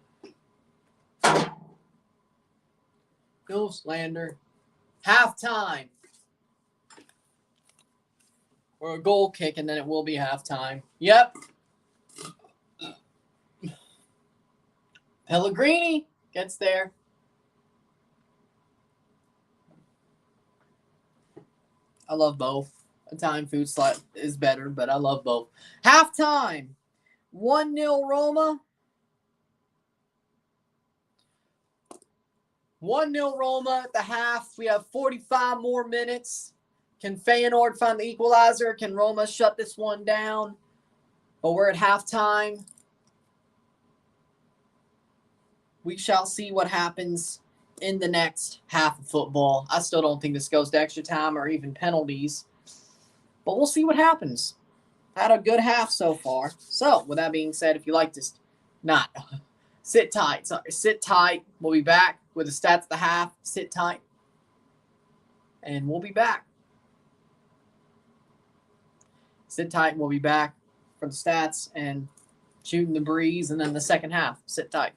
No slander. Halftime. Or a goal kick, and then it will be halftime. Yep. Pellegrini gets there. I love both. Italian food is better, but I love both. Halftime. 1-0 Roma. 1-0 Roma at the half. We have 45 more minutes. Can Feyenoord find the equalizer? Can Roma shut this one down? But we're at halftime. We shall see what happens in the next half of football. I still don't think this goes to extra time or even penalties. But we'll see what happens. Had a good half so far. So, with that being said, if you like this, sit tight. Sorry, sit tight. We'll be back with the stats of the half. Sit tight. And we'll be back. Sit tight. We'll be back for the stats and shooting the breeze and then the second half. Sit tight.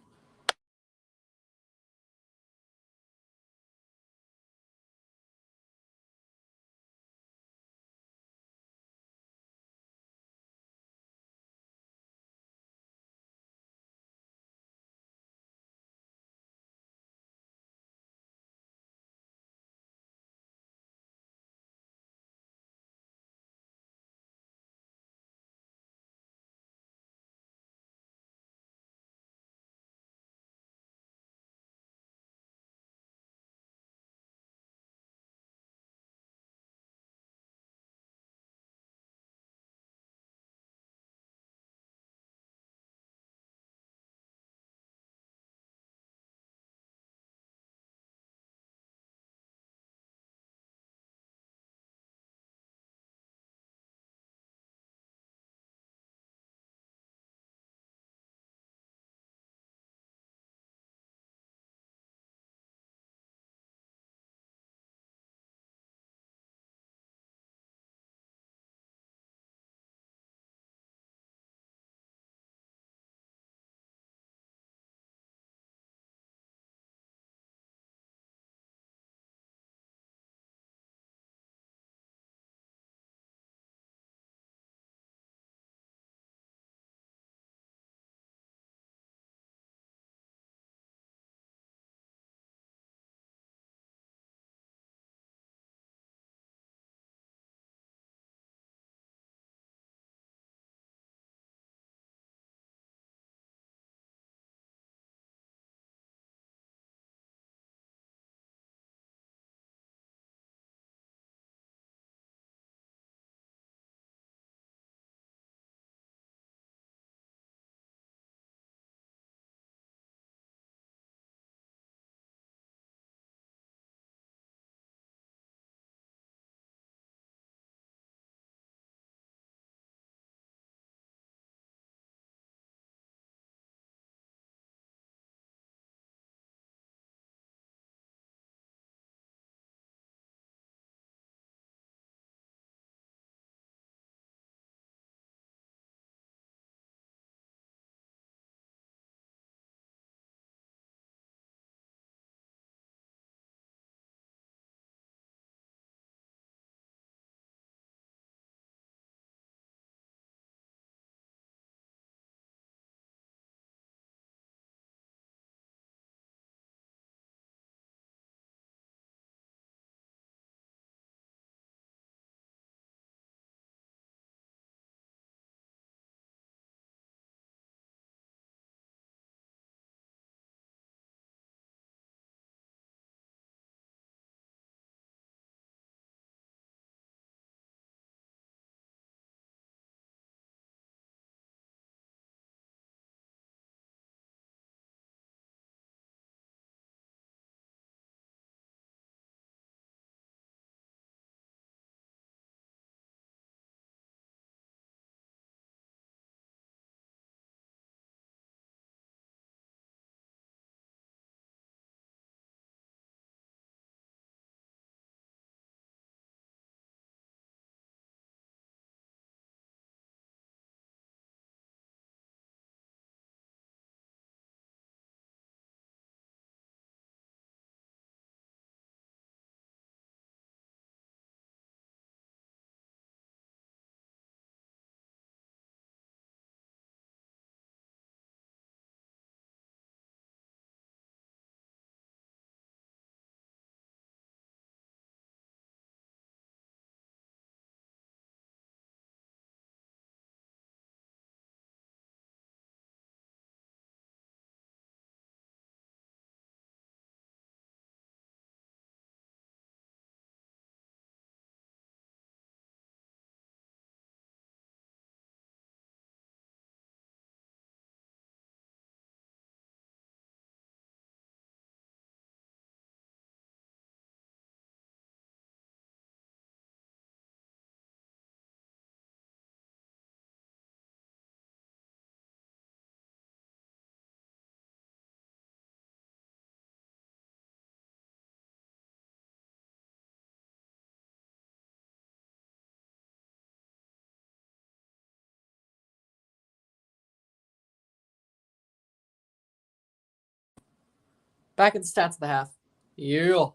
Back at the stats of the half. Yeah.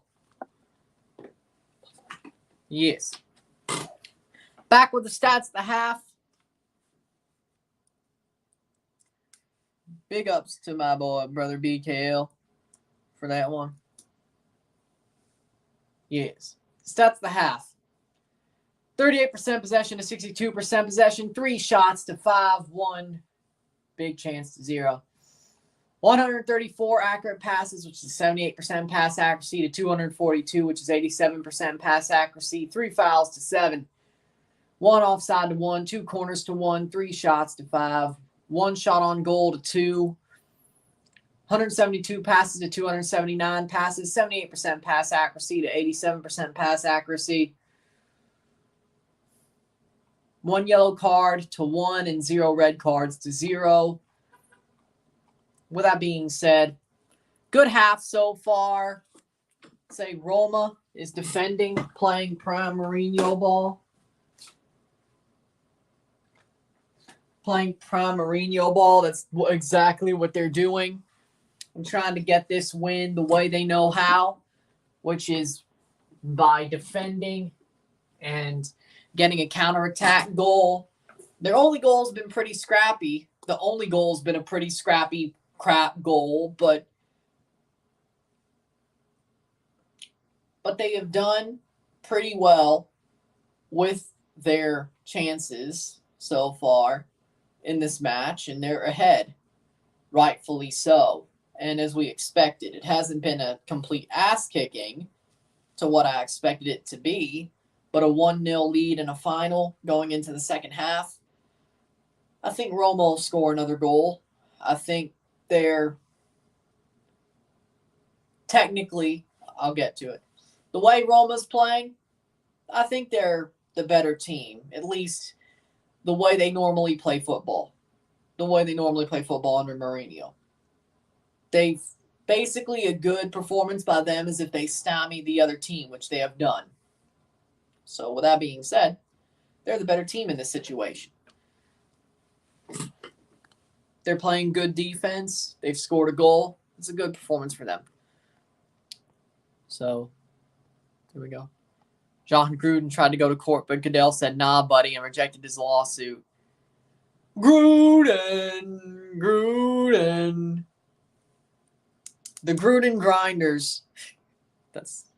Yes. Back with the stats of the half. Big ups to my boy, brother BKL, for that one. Yes. Stats of the half. 38% possession to 62% possession. 3 shots to 5. 1 big chance to 0. 134 accurate passes, which is 78% pass accuracy, to 242, which is 87% pass accuracy. 3 fouls to 7. 1 offside to 1. 2 corners to 1. 3 shots to 5. 1 shot on goal to 2. 172 passes to 279 passes. 78% pass accuracy to 87% pass accuracy. 1 yellow card to 1 and 0 red cards to 0. With that being said, good half so far. Say Roma is defending, playing prime Mourinho ball. Playing prime Mourinho ball. That's exactly what they're doing. And trying to get this win the way they know how, which is by defending and getting a counterattack goal. Their only goal has been pretty scrappy. The only goal has been a pretty scrappy crap goal, but they have done pretty well with their chances so far in this match, and they're ahead, rightfully so. And as we expected, it hasn't been a complete ass-kicking to what I expected it to be, but a 1-0 lead in a final going into the second half. I think Roma will score another goal. I think they're technically, I'll get to it. The way Roma's playing, I think they're the better team, at least the way they normally play football. The way they normally play football under Mourinho. They've basically a good performance by them is if they stymie the other team, which they have done. So with that being said, they're the better team in this situation. They're playing good defense. They've scored a goal. It's a good performance for them. So, here we go. John Gruden tried to go to court, but Goodell said, nah, buddy, and rejected his lawsuit. Gruden. The Gruden Grinders. That's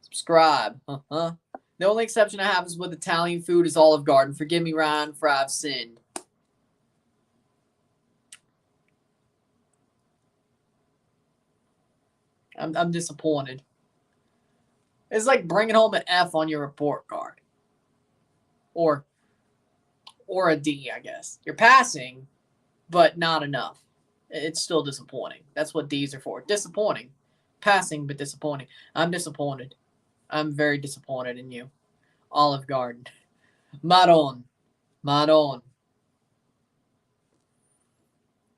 subscribe. The only exception I have is with Italian food is Olive Garden. Forgive me, Ryan, for I've sinned. I'm disappointed. It's like bringing home an F on your report card. Or a D, I guess. You're passing, but not enough. It's still disappointing. That's what D's are for. Disappointing. Passing, but disappointing. I'm disappointed. I'm very disappointed in you. Olive Garden. Madon.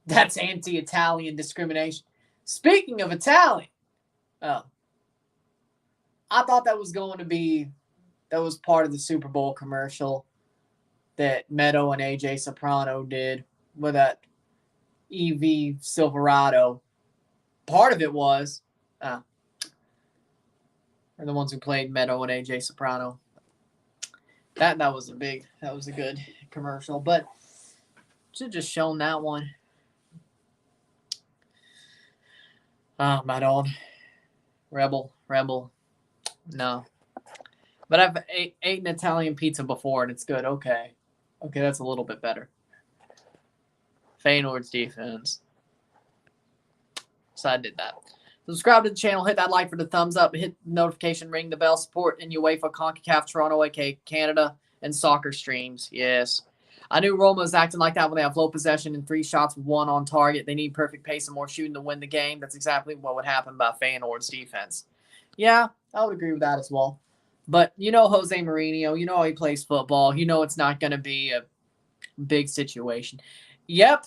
That's anti-Italian discrimination. Speaking of Italian. Oh. I thought that was part of the Super Bowl commercial that Meadow and AJ Soprano did with that EV Silverado. Part of it was, they're the ones who played Meadow and AJ Soprano. That was a good commercial, but should have just shown that one. Meadow. Rebel. No. But I've ate an Italian pizza before, and it's good. Okay, that's a little bit better. Feyenoord's defense. So I did that. Subscribe to the channel. Hit that like for the thumbs up. Hit the notification. Ring the bell. Support in UEFA, CONCACAF, Toronto, aka Canada, and soccer streams. Yes. I knew Roma was acting like that when they have low possession and 3 shots with 1 on target. They need perfect pace and more shooting to win the game. That's exactly what would happen by Feyenoord's defense. Yeah, I would agree with that as well. But you know Jose Mourinho. You know how he plays football. You know it's not going to be a big situation. Yep.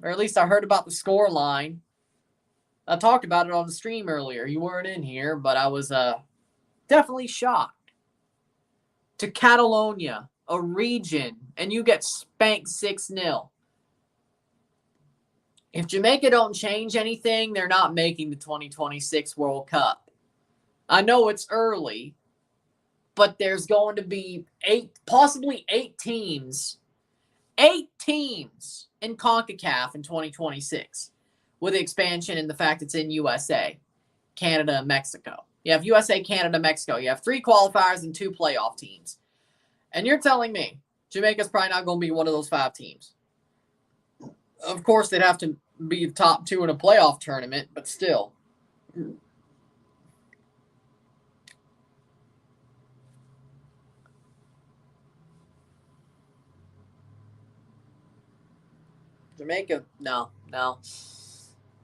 Or at least I heard about the score line. I talked about it on the stream earlier. You weren't in here, but I was definitely shocked. To Catalonia, a region, and you get spanked 6-0. If Jamaica don't change anything, they're not making the 2026 World Cup. I know it's early, but there's going to be possibly eight teams in CONCACAF in 2026 with expansion and the fact it's in USA, Canada, and Mexico. You have USA, Canada, Mexico. You have 3 qualifiers and 2 playoff teams. And you're telling me Jamaica's probably not going to be one of those 5 teams. Of course, they'd have to be top 2 in a playoff tournament, but still. Jamaica, no.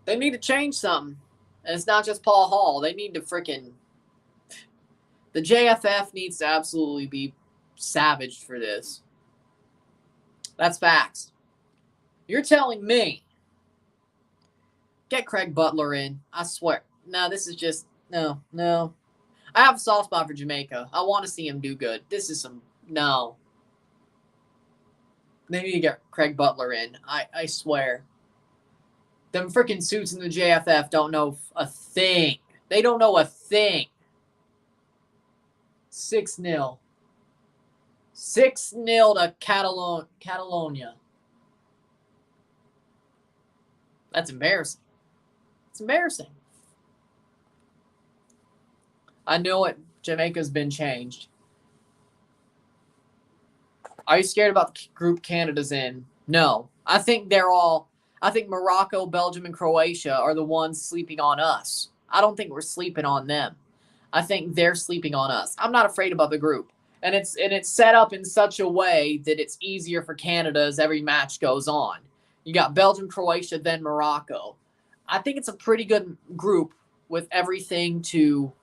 They need to change something. And it's not just Paul Hall. They need to the JFF needs to absolutely be savaged for this. That's facts. You're telling me get Craig Butler in. I swear. No, this is just no. I have a soft spot for Jamaica. I want to see him do good. This is no. They need to get Craig Butler in. I swear. Them freaking suits in the JFF don't know a thing. They don't know a thing. 6-0. 6-0 to Catalonia. That's embarrassing. It's embarrassing. I know it. Jamaica's been changed. Are you scared about the group Canada's in? No. I think Morocco, Belgium, and Croatia are the ones sleeping on us. I don't think we're sleeping on them. I think they're sleeping on us. I'm not afraid about the group. And it's set up in such a way that it's easier for Canada as every match goes on. You got Belgium, Croatia, then Morocco. I think it's a pretty good group with everything to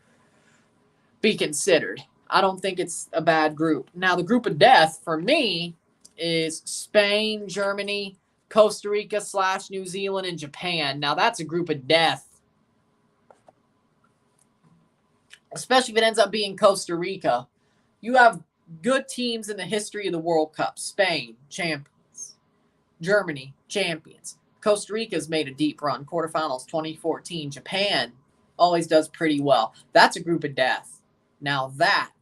be considered. I don't think it's a bad group. Now, the group of death for me is Spain, Germany, Costa Rica / New Zealand, and Japan. Now, that's a group of death. Especially if it ends up being Costa Rica. You have good teams in the history of the World Cup. Spain, champions. Germany, champions. Costa Rica's made a deep run. Quarterfinals 2014. Japan always does pretty well. That's a group of death. Now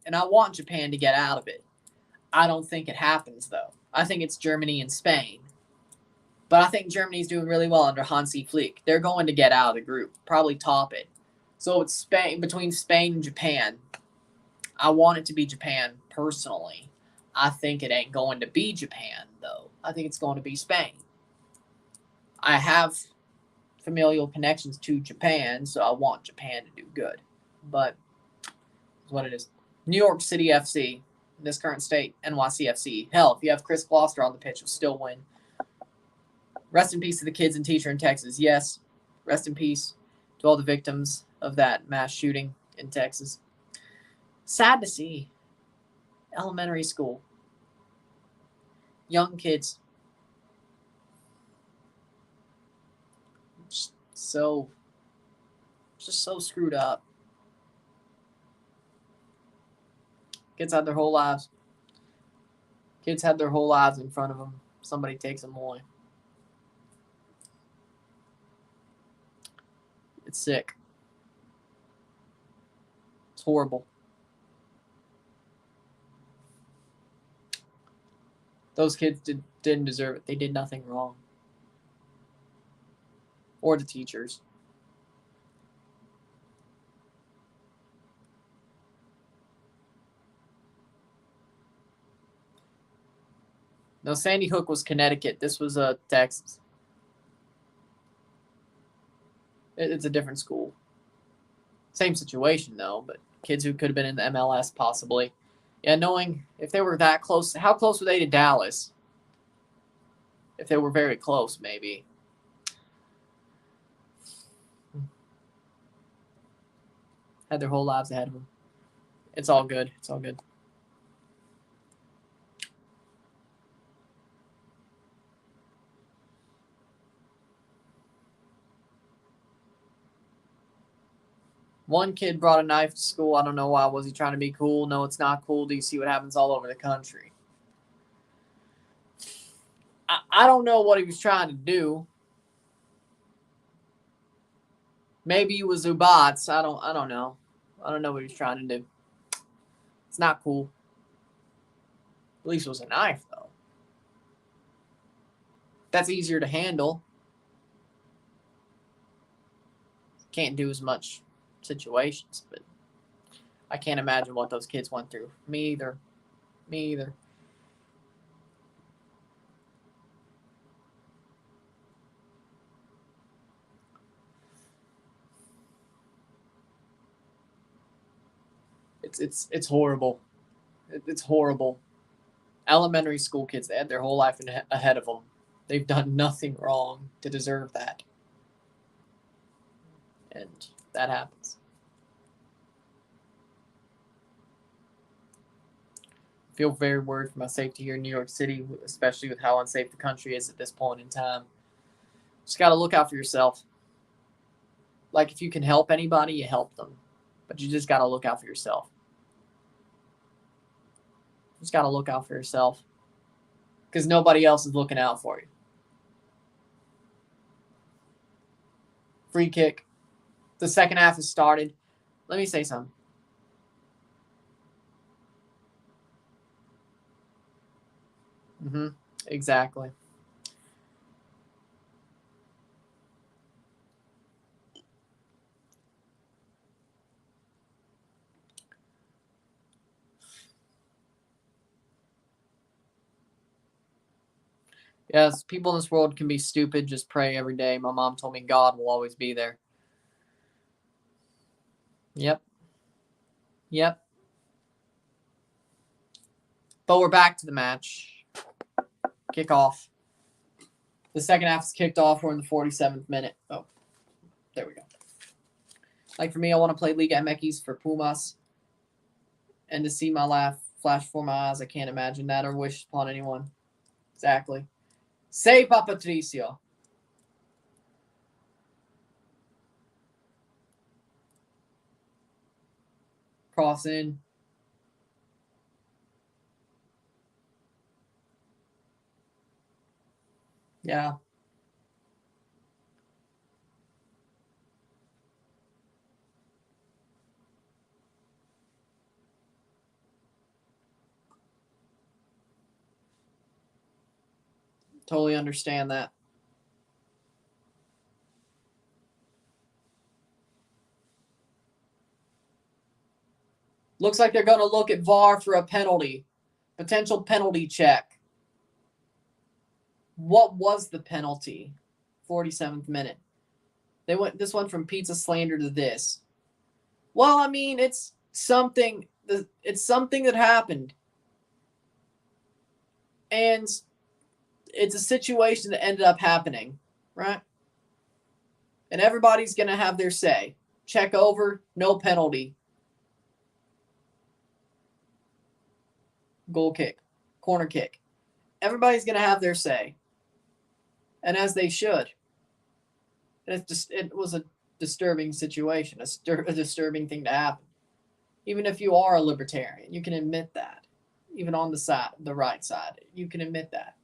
and I want Japan to get out of it. I don't think it happens, though. I think it's Germany and Spain. But I think Germany's doing really well under Hansi Flick. They're going to get out of the group, probably top it. So it's Spain, between Spain and Japan. I want it to be Japan, personally. I think it ain't going to be Japan, though. I think it's going to be Spain. I have familial connections to Japan, so I want Japan to do good. But it's what it is. New York City FC, in this current state, NYCFC. Hell, if you have Chris Gloucester on the pitch, you'll still win. Rest in peace to the kids and teacher in Texas. Yes, rest in peace to all the victims of that mass shooting in Texas. Sad to see. Elementary school. Young kids. Just so screwed up. Kids had their whole lives. Kids had their whole lives in front of them. Somebody takes them away. It's sick. It's horrible. Those kids didn't deserve it. They did nothing wrong. Or the teachers. No, Sandy Hook was Connecticut. This was Texas. It's a different school. Same situation, though, but kids who could have been in the MLS possibly. Yeah, knowing if they were that close, how close were they to Dallas? If they were very close, maybe. Had their whole lives ahead of them. It's all good. It's all good. One kid brought a knife to school. I don't know why. Was he trying to be cool? No, it's not cool. Do you see what happens all over the country? I don't know what he was trying to do. Maybe it was Ubats. I don't know. I don't know what he's trying to do. It's not cool. At least it was a knife, though. That's easier to handle. Can't do as much situations, but I can't imagine what those kids went through. Me either. Me either. It's horrible. It's horrible. Elementary school kids, they had their whole life ahead of them. They've done nothing wrong to deserve that. And that happens. I feel very worried for my safety here in New York City, especially with how unsafe the country is at this point in time. Just got to look out for yourself. Like, if you can help anybody, you help them. But you just got to look out for yourself. Just got to look out for yourself. Because nobody else is looking out for you. Free kick. The second half has started. Let me say something. Exactly. Yes, people in this world can be stupid. Just pray every day. My mom told me God will always be there. Yep. Yep. But we're back to the match. Kickoff. The second half is kicked off. We're in the 47th minute. Oh, there we go. Like for me, I want to play Liga MX for Pumas. And to see my laugh flash before my eyes, I can't imagine that or wish upon anyone. Exactly. Say Patricio. Cross in. Yeah. Totally understand that. Looks like they're going to look at VAR for a penalty. Potential penalty check. What was the penalty? 47th minute. They went this one from pizza slander to this. Well, I mean, it's something that happened. And it's a situation that ended up happening, right? And everybody's going to have their say. Check over, no penalty. Goal kick, corner kick. Everybody's going to have their say. And as they should. And it was a disturbing situation, a disturbing thing to happen. Even if you are a libertarian, you can admit that. Even on the right side, you can admit that.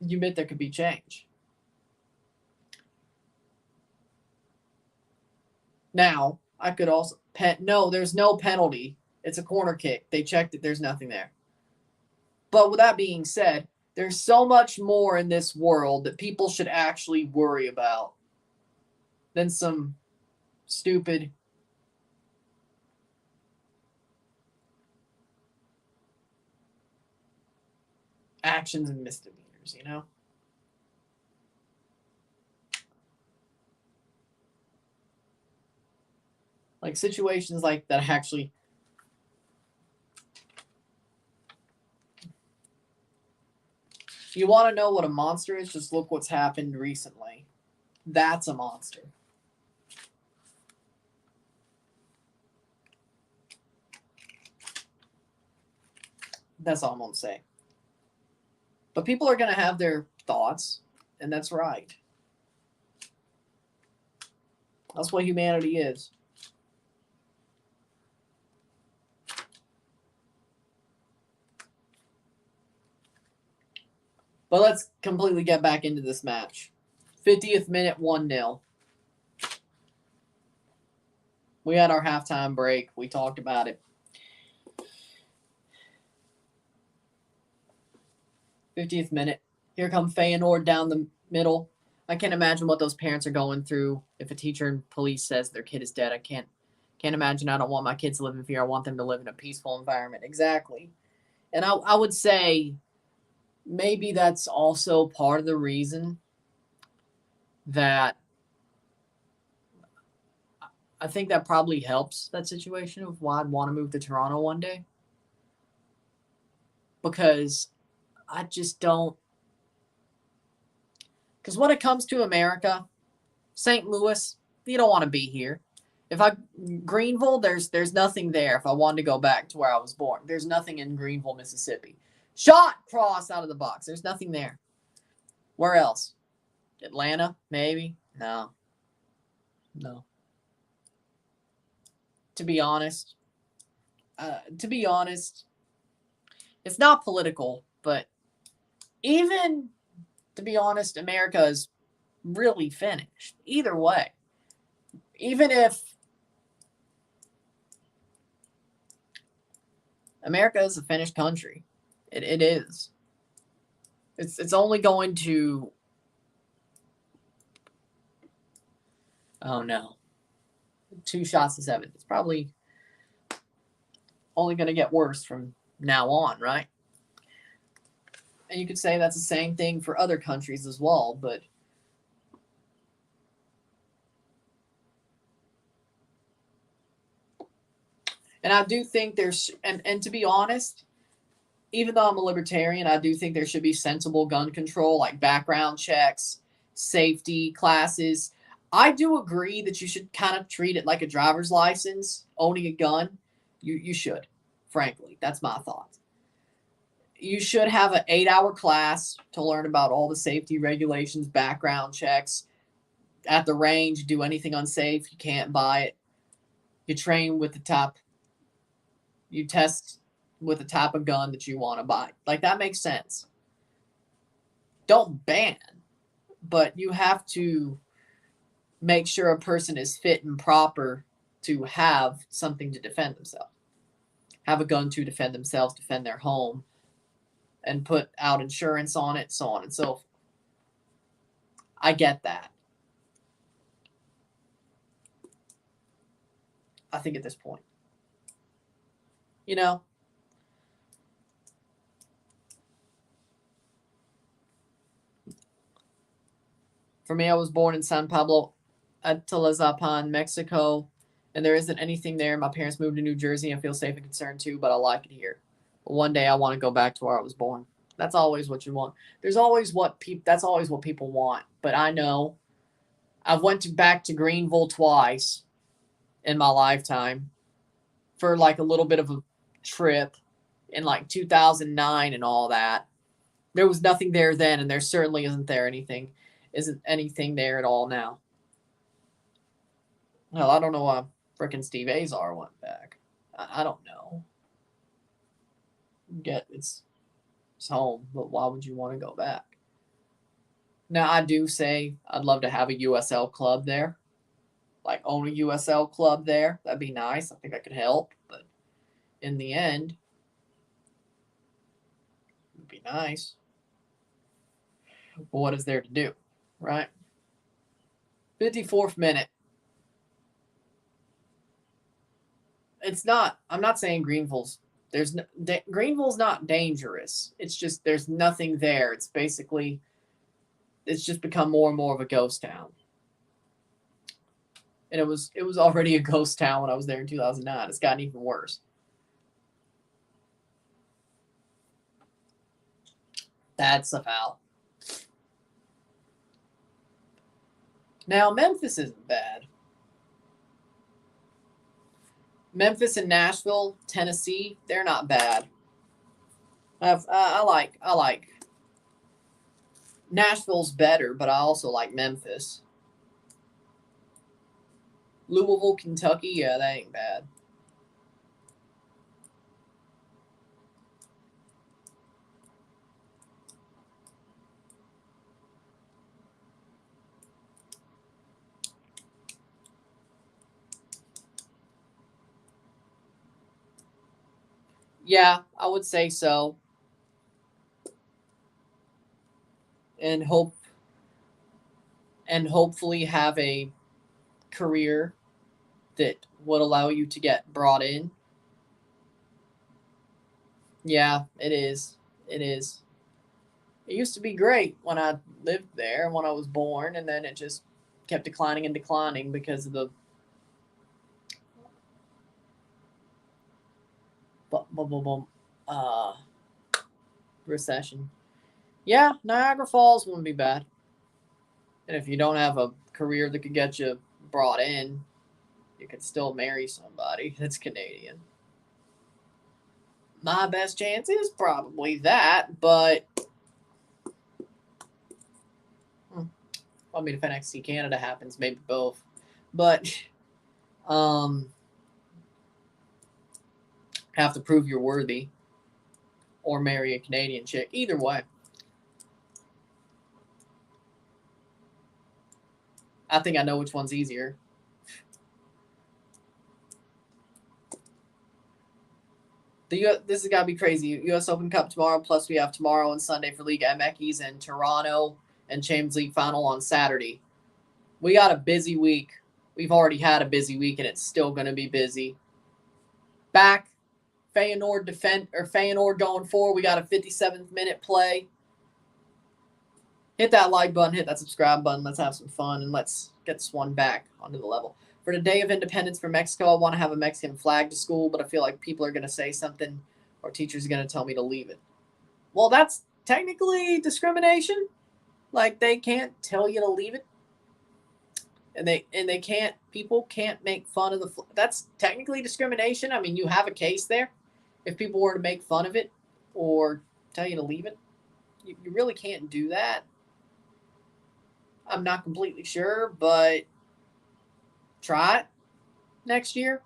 You admit there could be change. Now, I could also no, there's no penalty. It's a corner kick. They checked it. There's nothing there. But with that being said, there's so much more in this world that people should actually worry about than some stupid actions and misdemeanors, you know? Like situations like that actually. If you want to know what a monster is, just look what's happened recently. That's a monster. That's all I'm going to say. But people are going to have their thoughts, and that's right. That's what humanity is. But let's completely get back into this match. 50th minute, 1-0. We had our halftime break. We talked about it. 50th minute. Here come Feyenoord down the middle. I can't imagine what those parents are going through. If a teacher and police says their kid is dead, I can't imagine. I don't want my kids to live in fear. I want them to live in a peaceful environment. Exactly. And I would say maybe that's also part of the reason that I think that probably helps that situation of why I'd want to move to Toronto one day. Because I just don't. Because when it comes to America, St. Louis, you don't want to be here. Greenville, there's nothing there. If I wanted to go back to where I was born, there's nothing in Greenville, Mississippi. Shot cross out of the box. There's nothing there. Where else? Atlanta, maybe. No. To be honest, it's not political, but even to be honest, America is really finished. Either way, even if America is a finished country, it is. It's only going to. Oh no. 2 shots to 7. It's probably only going to get worse from now on, right? And you could say that's the same thing for other countries as well, but and I do think there's and to be honest, even though I'm a libertarian, I do think there should be sensible gun control, like background checks, safety classes. I do agree that you should kind of treat it like a driver's license, owning a gun. You should, frankly. That's my thought. You should have an 8-hour class to learn about all the safety regulations, background checks. At the range, do anything unsafe, you can't buy it. You train with the top. You test with the type of gun that you want to buy. Like, that makes sense. Don't ban, but you have to make sure a person is fit and proper to have something to defend themselves. Have a gun to defend themselves, defend their home, and put out insurance on it, so on and so forth. I get that. I think at this point. You know? For me, I was born in San Pablo, Atlazapan, Mexico, and there isn't anything there. My parents moved to New Jersey. I feel safe and concerned too, but I like it here. But one day I want to go back to where I was born. That's always what you want. That's always what people want. But I know I've went back to Greenville twice in my lifetime for like a little bit of a trip in like 2009 and all that. There was nothing there then, and there certainly isn't anything there at all now. Well, I don't know why frickin' Steve Azar went back. I don't know. It's home, but why would you want to go back? Now, I do say I'd love to have a USL club there. Like, own a USL club there. That'd be nice. I think that could help. But in the end, it'd be nice. But what is there to do, right? 54th minute. I'm not saying Greenville's not dangerous. It's just there's nothing there. It's just become more and more of a ghost town. And it was already a ghost town when I was there in 2009. It's gotten even worse. That's a foul. Now, Memphis isn't bad. Memphis and Nashville, Tennessee, they're not bad. I like Nashville's better, but I also like Memphis. Louisville, Kentucky, yeah, that ain't bad. Yeah, I would say so. And hopefully have a career that would allow you to get brought in. Yeah, it is. It is. It used to be great when I lived there, when I was born, and then it just kept declining and declining because of the uh, recession. Yeah, Niagara Falls wouldn't be bad. And if you don't have a career that could get you brought in, you could still marry somebody that's Canadian. My best chance is probably that, but I mean, if NXT Canada happens, maybe both. But um, have to prove you're worthy or marry a Canadian chick. Either way. I think I know which one's easier. This has got to be crazy. U.S. Open Cup tomorrow, plus we have tomorrow and Sunday for Liga MX and Toronto and Champions League final on Saturday. We got a busy week. We've already had a busy week, and it's still going to be busy. Back, Feyenoord going forward. We got a 57th minute play. Hit that like button, hit that subscribe button. Let's have some fun, and let's get this one back onto the level. For the Day of Independence for Mexico, I want to have a Mexican flag to school, but I feel like people are going to say something or teachers are going to tell me to leave it. Well, that's technically discrimination. Like, they can't tell you to leave it. And people can't make fun of the flag. That's technically discrimination. I mean, you have a case there. If people were to make fun of it or tell you to leave it, you really can't do that. I'm not completely sure, but try it next year.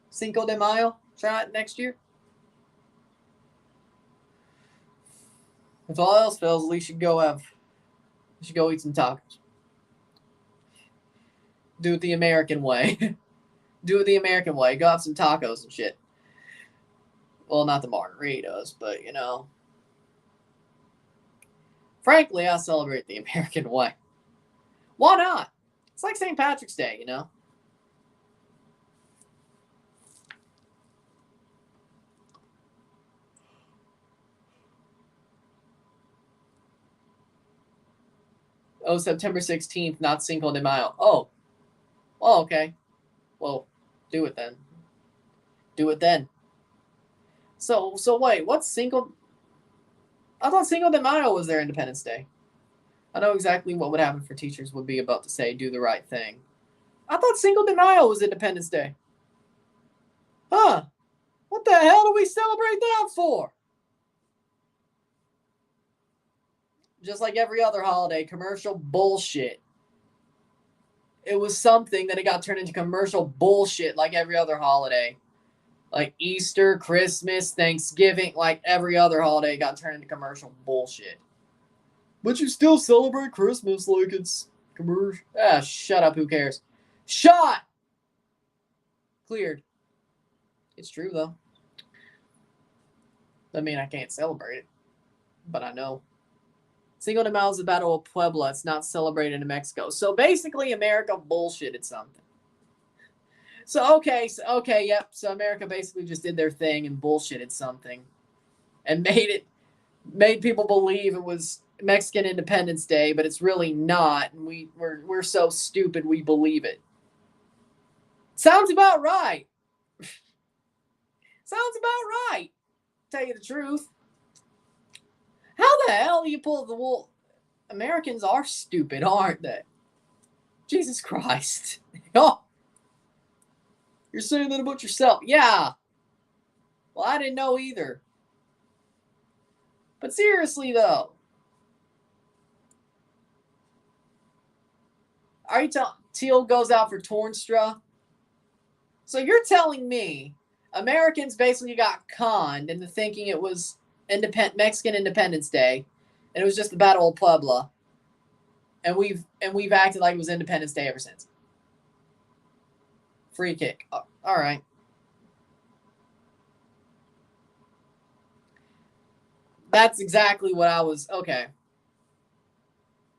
Cinco de Mayo, try it next year. If all else fails, at least you should go eat some tacos. Do it the American way. Do it the American way. Go have some tacos and shit. Well, not the margaritas, but frankly, I celebrate the American way. Why not? It's like St. Patrick's Day, Oh, September 16th, not Cinco de Mayo. Oh, well, okay. Well, do it then. Do it then. So wait, what's Cinco? I thought Cinco de Mayo was their Independence Day. I know exactly what would happen for teachers would be about to say, do the right thing. I thought Cinco de Mayo was Independence Day. Huh. What the hell do we celebrate that for? Just like every other holiday, commercial bullshit. It was something that it got turned into commercial bullshit like every other holiday. Like Easter, Christmas, Thanksgiving, like every other holiday got turned into commercial bullshit. But you still celebrate Christmas like it's commercial. Ah, shut up. Who cares? Shot! Cleared. It's true, though. I mean, I can't celebrate it, but I know. Cinco de Mayo is the Battle of Puebla. It's not celebrated in Mexico. So basically, America bullshitted something. Yep. So America basically just did their thing and bullshitted something, and made people believe it was Mexican Independence Day, but it's really not. And we're so stupid we believe it. Sounds about right. Sounds about right. Tell you the truth. How the hell do you pull the wool? Americans are stupid, aren't they? Jesus Christ. Oh, you're saying that about yourself. Yeah. Well, I didn't know either. But seriously, though, are you telling Teal goes out for Tornstra? So you're telling me Americans basically got conned into thinking it was Mexican Independence Day, and it was just the Battle of Puebla, and we've acted like it was Independence Day ever since. Free kick. All right. That's exactly what I was. Okay.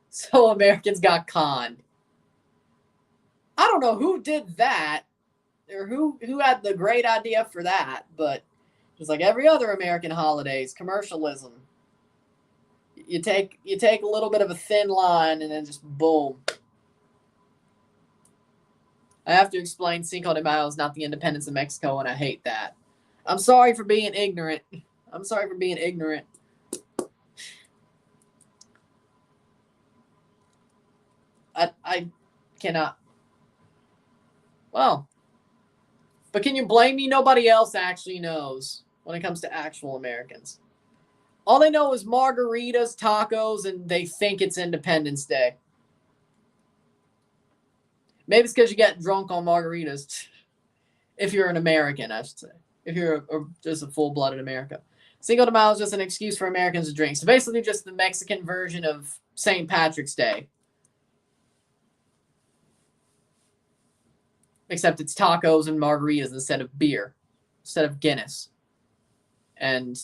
So Americans got conned. I don't know who did that or who had the great idea for that, but just like every other American holidays, commercialism. You take a little bit of a thin line and then just boom. I have to explain Cinco de Mayo is not the independence of Mexico, and I hate that. I'm sorry for being ignorant. I'm sorry for being ignorant. I cannot. Well, but can you blame me? Nobody else actually knows when it comes to actual Americans. All they know is margaritas, tacos, and they think it's Independence Day. Maybe it's because you get drunk on margaritas. If you're an American, I should say. If you're just a full-blooded American. Cinco de Mayo is just an excuse for Americans to drink. So basically just the Mexican version of St. Patrick's Day. Except it's tacos and margaritas instead of beer. Instead of Guinness. And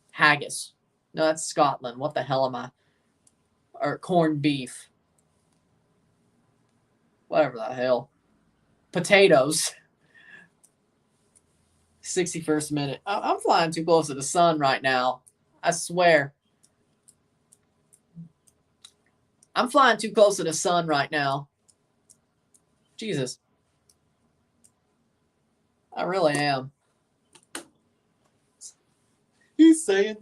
haggis. No, that's Scotland. What the hell am I? Or corned beef. Whatever the hell. Potatoes. 61st minute. I'm flying too close to the sun right now. I swear. I'm flying too close to the sun right now. Jesus. I really am. He's saying.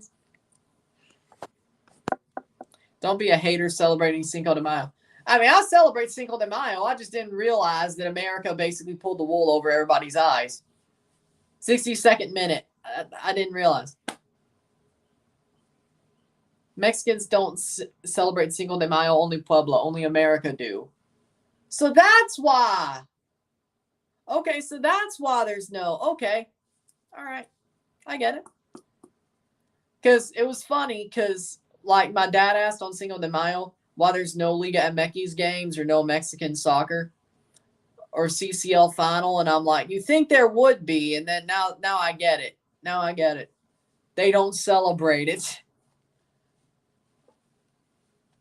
Don't be a hater celebrating Cinco de Mayo. I mean, I celebrate Cinco de Mayo. I just didn't realize that America basically pulled the wool over everybody's eyes. 62nd minute. I didn't realize. Mexicans don't celebrate Cinco de Mayo. Only Puebla. Only America do. So that's why. Okay, so that's why there's no. Okay. All right. I get it. Because it was funny because, like, my dad asked on Cinco de Mayo why there's no Liga MX games or no Mexican soccer or CCL final, and I'm like, you think there would be, and then now I get it. Now I get it. They don't celebrate it.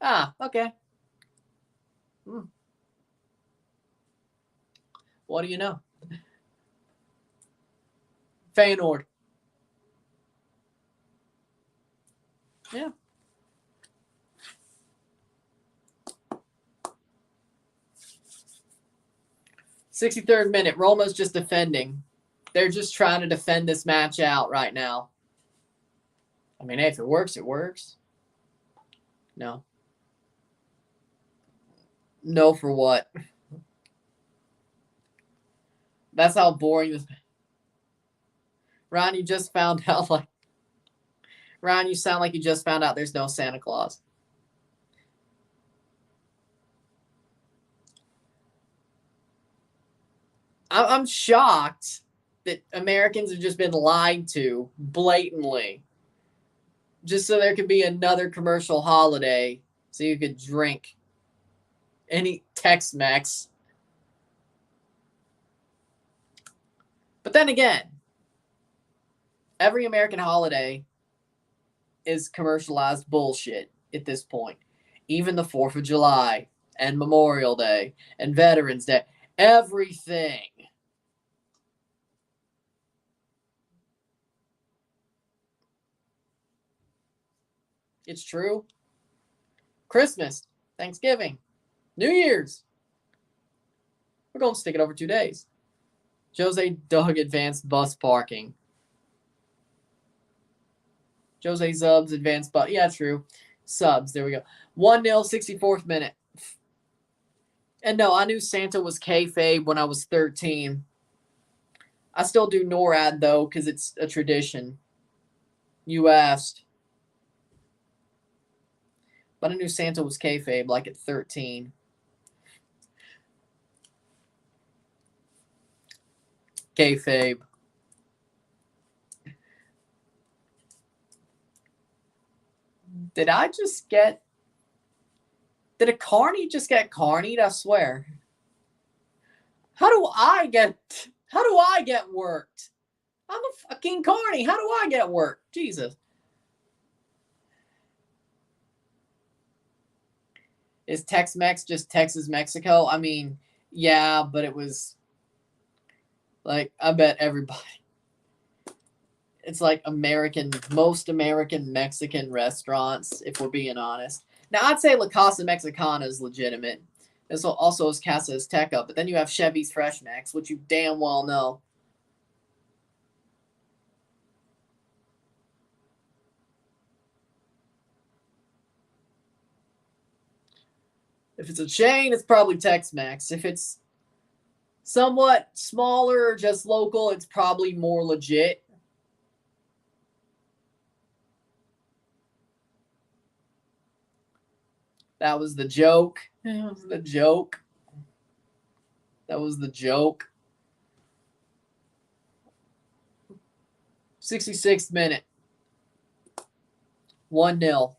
Ah, okay. What do you know? Feyenoord. Yeah. '63rd minute. Roma's just defending. They're just trying to defend this match out right now. I mean, hey, if it works, it works. No. No for what? That's how boring this. Ron, you just found out like. Ron, you sound like you just found out there's no Santa Claus. I'm shocked that Americans have just been lied to blatantly. Just so there could be another commercial holiday so you could drink and eat Tex-Mex. But then again, every American holiday is commercialized bullshit at this point. Even the 4th of July and Memorial Day and Veterans Day. Everything. It's true. Christmas, Thanksgiving, New Year's. We're going to stick it over 2 days. Jose dug advanced bus parking. Jose Zubs advanced bus. Yeah, true. Subs. There we go. 1-0, 64th minute. And no, I knew Santa was kayfabe when I was 13. I still do NORAD, though, because it's a tradition. You asked. But I knew Santa was kayfabe like at 13. Kayfabe. Did I just get... Did a carny just get carnied? I swear. How do I get worked? I'm a fucking carny. How do I get worked? Jesus. Is Tex-Mex just Texas, Mexico? I mean, yeah, but it was like, I bet everybody. It's like most American Mexican restaurants, if we're being honest. Now, I'd say La Casa Mexicana is legitimate. This also is Casa Azteca, but then you have Chevy's Fresh Mex, which you damn well know. If it's a chain, it's probably Tex-Mex. If it's somewhat smaller, just local, it's probably more legit. That was the joke. That was the joke. That was the joke. 66th minute. 1-0.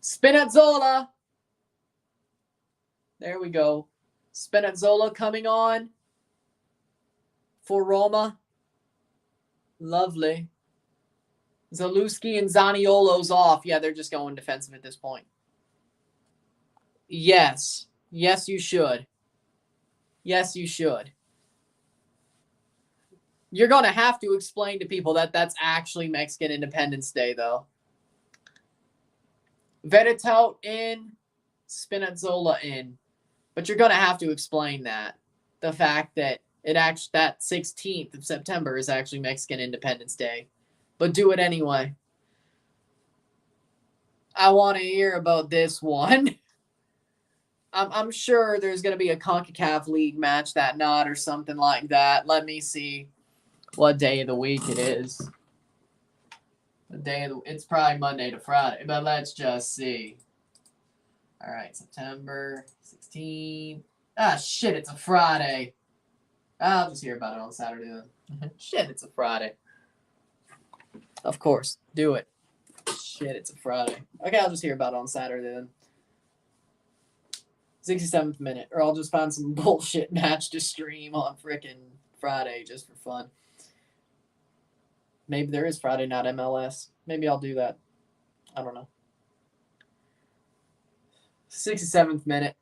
Spinazzola. There we go. Spinazzola coming on for Roma. Lovely. Zalewski and Zaniolo's off. Yeah, they're just going defensive at this point. Yes. Yes, you should. Yes, you should. You're going to have to explain to people that that's actually Mexican Independence Day, though. Veretout in, Spinazzola in. But you're going to have to explain that. The fact that that 16th of September is actually Mexican Independence Day. But do it anyway. I want to hear about this one. I'm sure there's going to be a CONCACAF League match that night or something like that. Let me see what day of the week it is. It's probably Monday to Friday, but let's just see. All right, September 16th. Ah, shit, it's a Friday. I'll just hear about it on Saturday then. Shit, it's a Friday. Of course, do it. Shit, it's a Friday. Okay, I'll just hear about it on Saturday then. 67th minute, or I'll just find some bullshit match to stream on frickin' Friday just for fun. Maybe there is Friday night MLS. Maybe I'll do that. I don't know. 67th minute.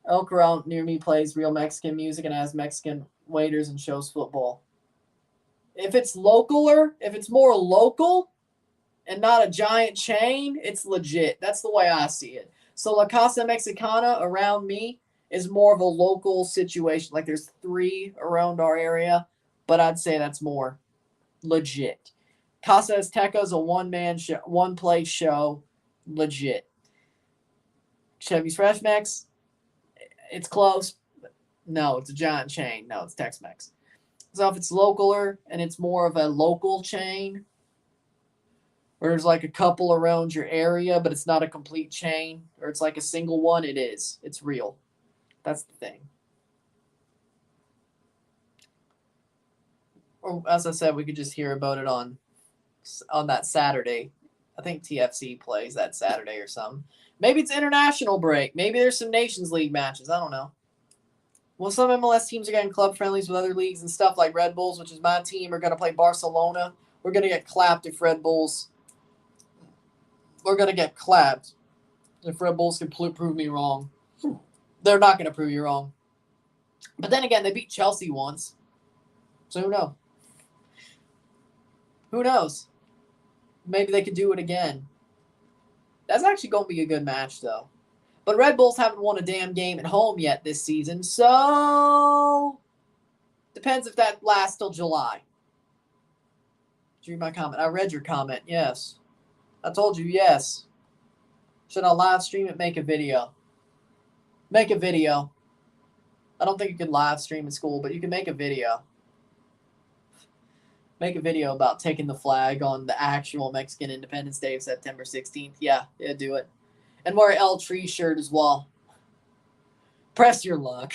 El Corral near me plays real Mexican music and has Mexican waiters and shows football. If it's more local and not a giant chain, it's legit. That's the way I see it. So La Casa Mexicana around me is more of a local situation. Like there's 3 around our area, but I'd say that's more legit. Casa Azteca is a one-place show, legit. Chevy's Fresh Mex, it's close. No, it's a giant chain. No, it's Tex-Mex. So if it's localer and it's more of a local chain, or there's like a couple around your area, but it's not a complete chain, or it's like a single one, it is. It's real. That's the thing. Or as I said, we could just hear about it on that Saturday. I think TFC plays that Saturday or something. Maybe it's international break. Maybe there's some Nations League matches. I don't know. Well, some MLS teams are getting club friendlies with other leagues and stuff like Red Bulls, which is my team, are going to play Barcelona. We're going to get clapped if Red Bulls. We're going to get clapped if Red Bulls can prove me wrong. They're not going to prove you wrong. But then again, they beat Chelsea once. So who knows? Who knows? Maybe they could do it again. That's actually going to be a good match, though. But Red Bulls haven't won a damn game at home yet this season, so depends if that lasts till July. Did you read my comment? I read your comment, yes. I told you yes. Should I live stream it? Make a video. Make a video. I don't think you can live stream in school, but you can make a video. Make a video about taking the flag on the actual Mexican Independence Day of September 16th. Yeah, do it. And wear an El Tree shirt as well. Press your luck.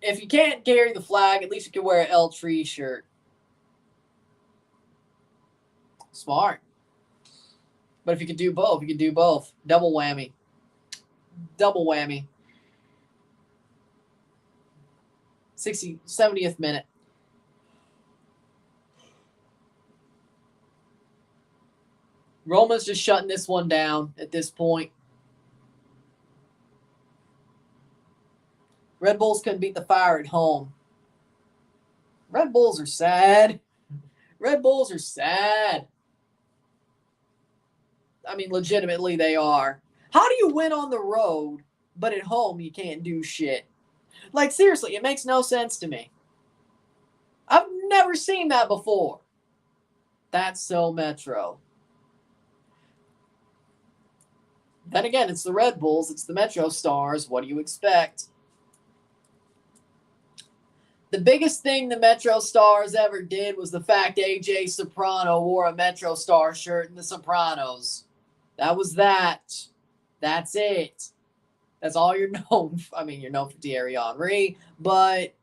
If you can't carry the flag, at least you can wear an El Tree shirt. Smart. But if you can do both, you can do both. Double whammy. Double whammy. 70th minute. Roma's just shutting this one down at this point. Red Bulls couldn't beat the Fire at home. Red Bulls are sad. Red Bulls are sad. I mean, legitimately, they are. How do you win on the road, but at home you can't do shit? Like, seriously, it makes no sense to me. I've never seen that before. That's so Metro. Then again, it's the Red Bulls. It's the Metro Stars. What do you expect? The biggest thing the Metro Stars ever did was the fact AJ Soprano wore a Metro Star shirt in The Sopranos. That was that. That's it. That's all you're known for. I mean, you're known for Thierry Henry, but...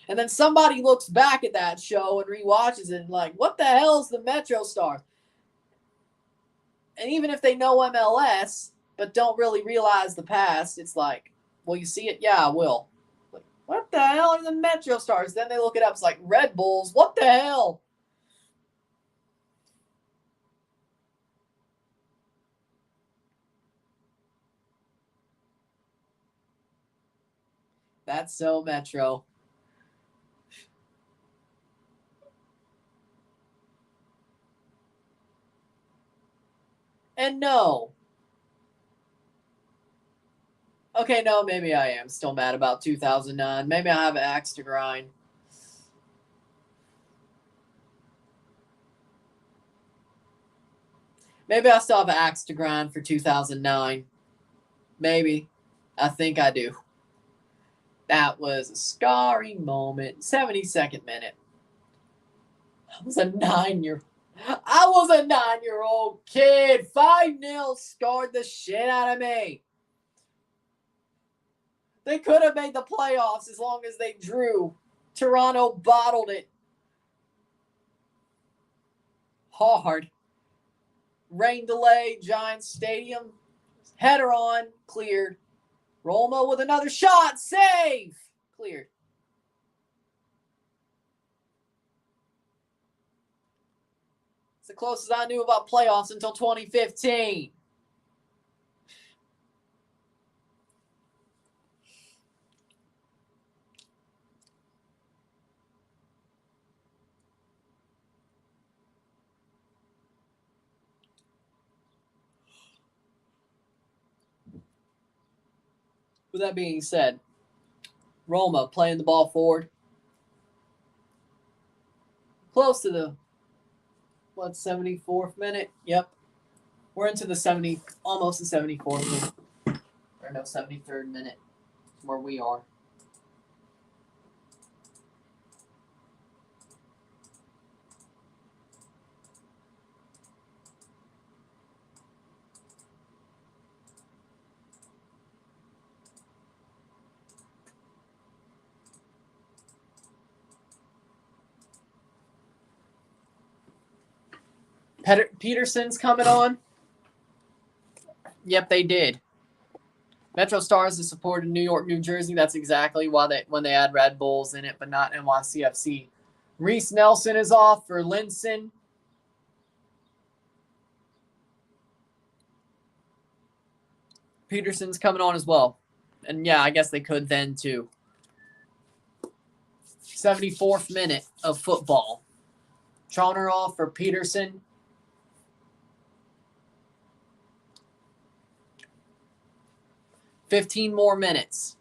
And then somebody looks back at that show and rewatches it and like, what the hell is the Metro Stars? And even if they know MLS, but don't really realize the past, it's like, will you see it? Yeah, I will. Like, what the hell are the Metro Stars? Then they look it up. It's like, Red Bulls. What the hell? That's so Metro. And no. Okay, no, maybe I am still mad about 2009. Maybe I have an axe to grind. Maybe I still have an axe to grind for 2009. Maybe. I think I do. That was a scarring moment. 72nd minute. I was a 9-year-old kid. 5-0 scarred the shit out of me. They could have made the playoffs as long as they drew. Toronto bottled it. Hard. Rain delay, Giants Stadium. Header on, cleared. Roma with another shot, save! Cleared. It's the closest I knew about playoffs until 2015. With that being said, Roma playing the ball forward. Close to the, 74th minute? Yep. We're into the almost the 74th minute. Or no, 73rd minute. Where we are. Peterson's coming on. Yep, they did. Metro Stars is supported New York, New Jersey. That's exactly why when they add Red Bulls in it, but not NYCFC. Reese Nelson is off for Linson. Peterson's coming on as well. And yeah, I guess they could then too. 74th minute of football. Trauner off for Peterson. 15 more minutes.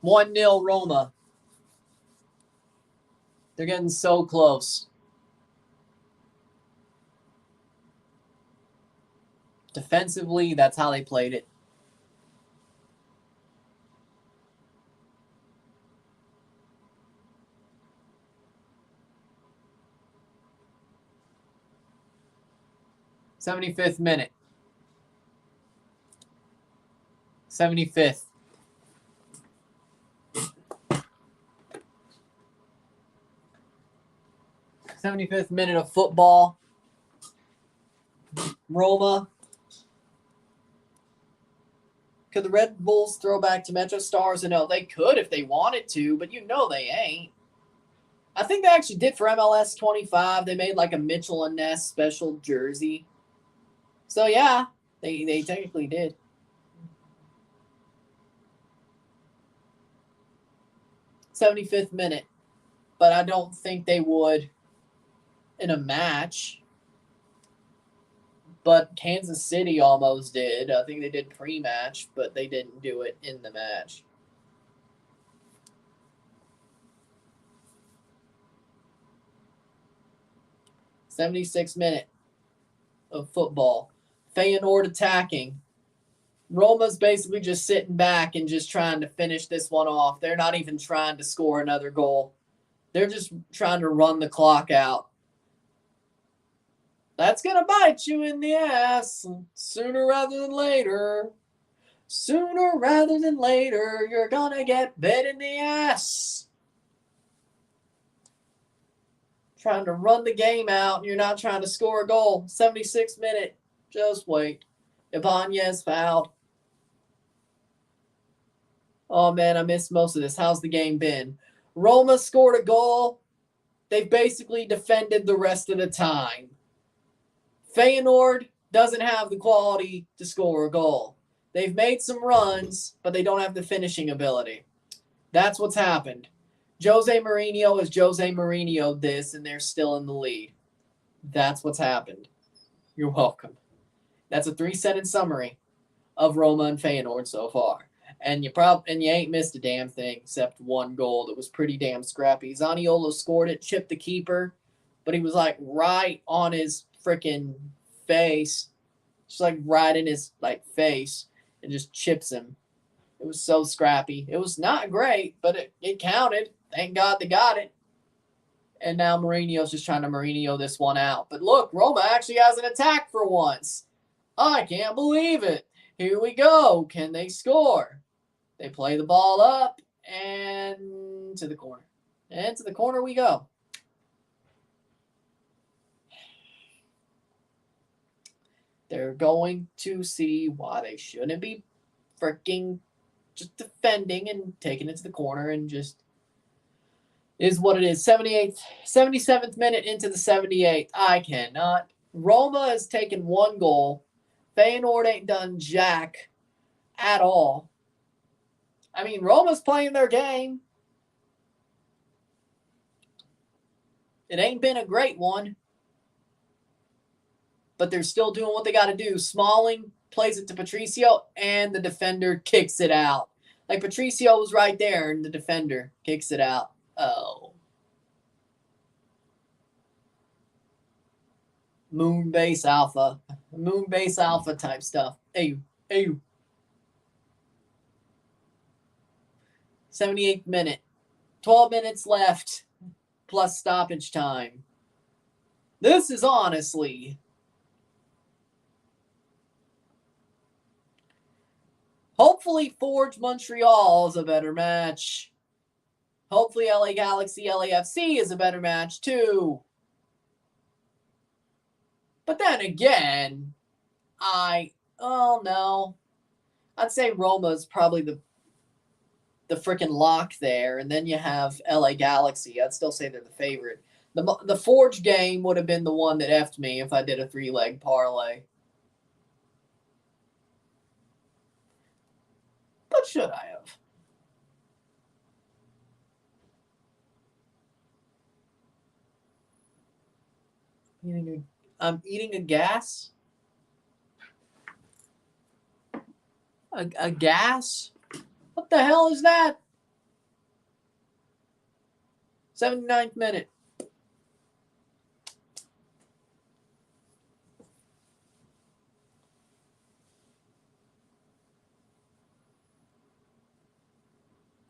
(1-0) Roma. They're getting so close. Defensively, that's how they played it. '75th minute. 75th. '75th minute of football. Roma. Could the Red Bulls throw back to Metro Stars? No, they could if they wanted to, but you know they ain't. I think they actually did for MLS 25. They made like a Mitchell and Ness special jersey. So yeah, they technically did. 75th minute. But I don't think they would in a match. But Kansas City almost did. I think they did pre-match, but they didn't do it in the match. '76th minute of football. Feyenoord attacking. Roma's basically just sitting back and just trying to finish this one off. They're not even trying to score another goal. They're just trying to run the clock out. That's going to bite you in the ass sooner rather than later. Sooner rather than later, you're going to get bit in the ass. Trying to run the game out, and you're not trying to score a goal. 76th minute. Just wait. Ibanez fouled. Oh, man, I missed most of this. How's the game been? Roma scored a goal. They've basically defended the rest of the time. Feyenoord doesn't have the quality to score a goal. They've made some runs, but they don't have the finishing ability. That's what's happened. Jose Mourinho is Jose Mourinho this, and they're still in the lead. That's what's happened. You're welcome. That's a 3-sentence summary of Roma and Feyenoord so far. And you ain't missed a damn thing except one goal that was pretty damn scrappy. Zaniolo scored it, chipped the keeper, but he was like right on his freaking face, just like right in his like face, and just chips him. It was so scrappy. It was not great, but it counted. Thank God they got it. And now Mourinho's just trying to Mourinho this one out. But look, Roma actually has an attack for once. I can't believe it. Here we go. Can they score? They play the ball up and to the corner. And to the corner we go. They're going to see why they shouldn't be freaking just defending and taking it to the corner, and just is what it is. 77th minute into the 78th. I cannot. Roma has taken one goal. Feyenoord ain't done jack at all. I mean, Roma's playing their game. It ain't been a great one, but they're still doing what they got to do. Smalling plays it to Patricio, and the defender kicks it out. Like, Patricio was right there, and the defender kicks it out. Oh. Moonbase Alpha type stuff. Hey. 78th minute. 12 minutes left, plus stoppage time. This is honestly... Hopefully Forge Montreal is a better match. Hopefully LA Galaxy LAFC is a better match too. But then again, no. I'd say Roma's probably the freaking lock there, and then you have LA Galaxy. I'd still say they're the favorite. The Forge game would have been the one that effed me if I did a 3-leg parlay. But should I have? I'm eating a gas? A gas? What the hell is that? 79th minute.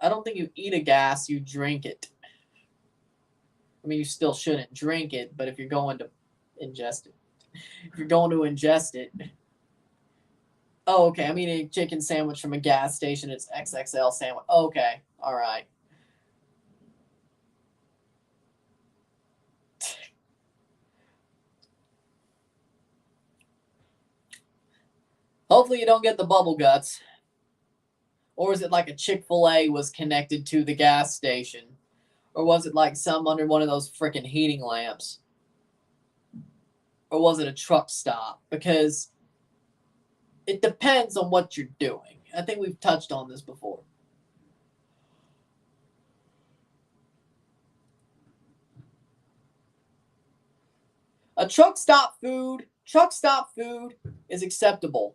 I don't think you eat a gas, you drink it. I mean, you still shouldn't drink it, but if you're going to ingest it. If you're going to ingest it. Oh, okay. I'm eating a chicken sandwich from a gas station. It's XXL sandwich. Okay. All right. Hopefully you don't get the bubble guts. Or is it like a Chick-fil-A was connected to the gas station? Or was it like some under one of those freaking heating lamps? Or was it a truck stop? Because it depends on what you're doing. I think we've touched on this before. A truck stop food is acceptable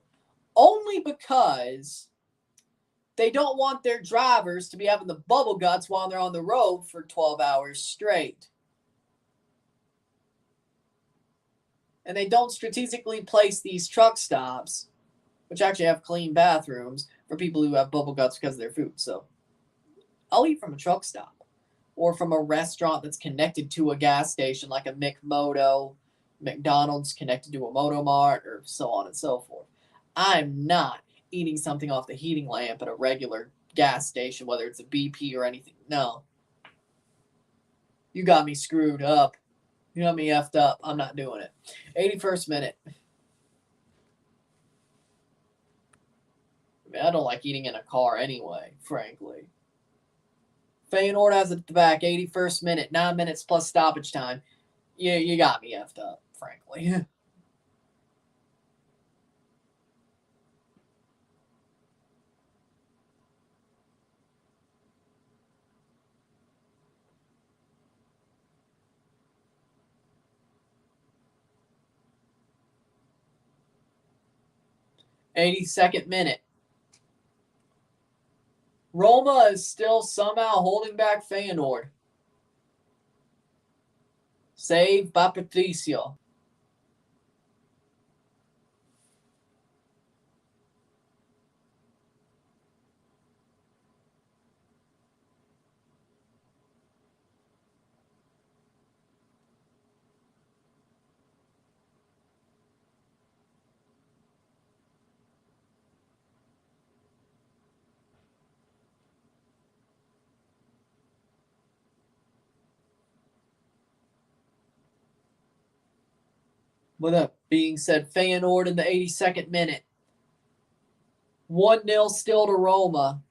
only because they don't want their drivers to be having the bubble guts while they're on the road for 12 hours straight. And they don't strategically place these truck stops, which actually have clean bathrooms, for people who have bubble guts because of their food. So I'll eat from a truck stop or from a restaurant that's connected to a gas station like a McMoto, McDonald's connected to a Motomart, or so on and so forth. I'm not eating something off the heating lamp at a regular gas station, whether it's a BP or anything. No. You got me screwed up. You got me effed up. I'm not doing it. 81st minute. I mean, I don't like eating in a car anyway, frankly. Feyenoord has it at the back, 81st minute, 9 minutes plus stoppage time. Yeah, you got me effed up, frankly. '82nd minute. Roma is still somehow holding back Feyenoord. Saved by Patricio. With that being said, Feyenoord in the 82nd minute. 1-0 still to Roma.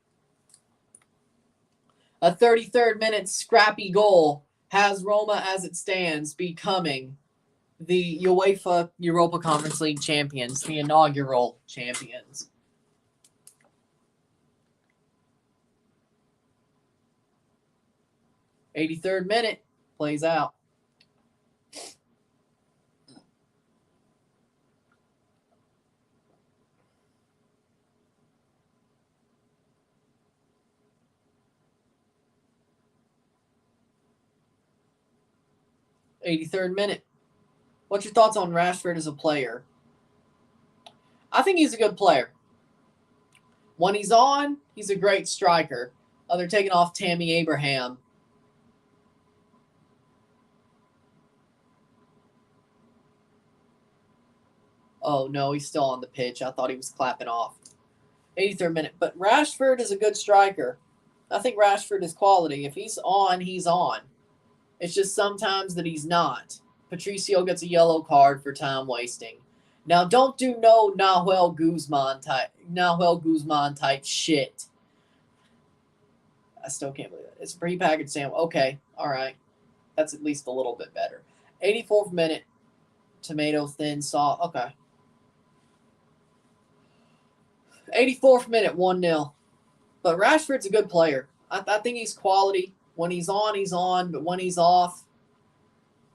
A 33rd minute scrappy goal has Roma, as it stands, becoming the UEFA Europa Conference League champions, the inaugural champions. '83rd minute plays out. '83rd minute. What's your thoughts on Rashford as a player? I think he's a good player. When he's on, he's a great striker. They're taking off Tammy Abraham. Oh, no, he's still on the pitch. I thought he was clapping off. 83rd minute. But Rashford is a good striker. I think Rashford is quality. If he's on, he's on. It's just sometimes that he's not. Patricio gets a yellow card for time wasting. Now, don't do no Nahuel Guzman type shit. I still can't believe it. It's a prepackaged sandwich. Okay, all right. That's at least a little bit better. 84th minute. Tomato thin sauce. Okay. 84th minute, 1-0. But Rashford's a good player. I think he's quality. When he's on, he's on. But when he's off,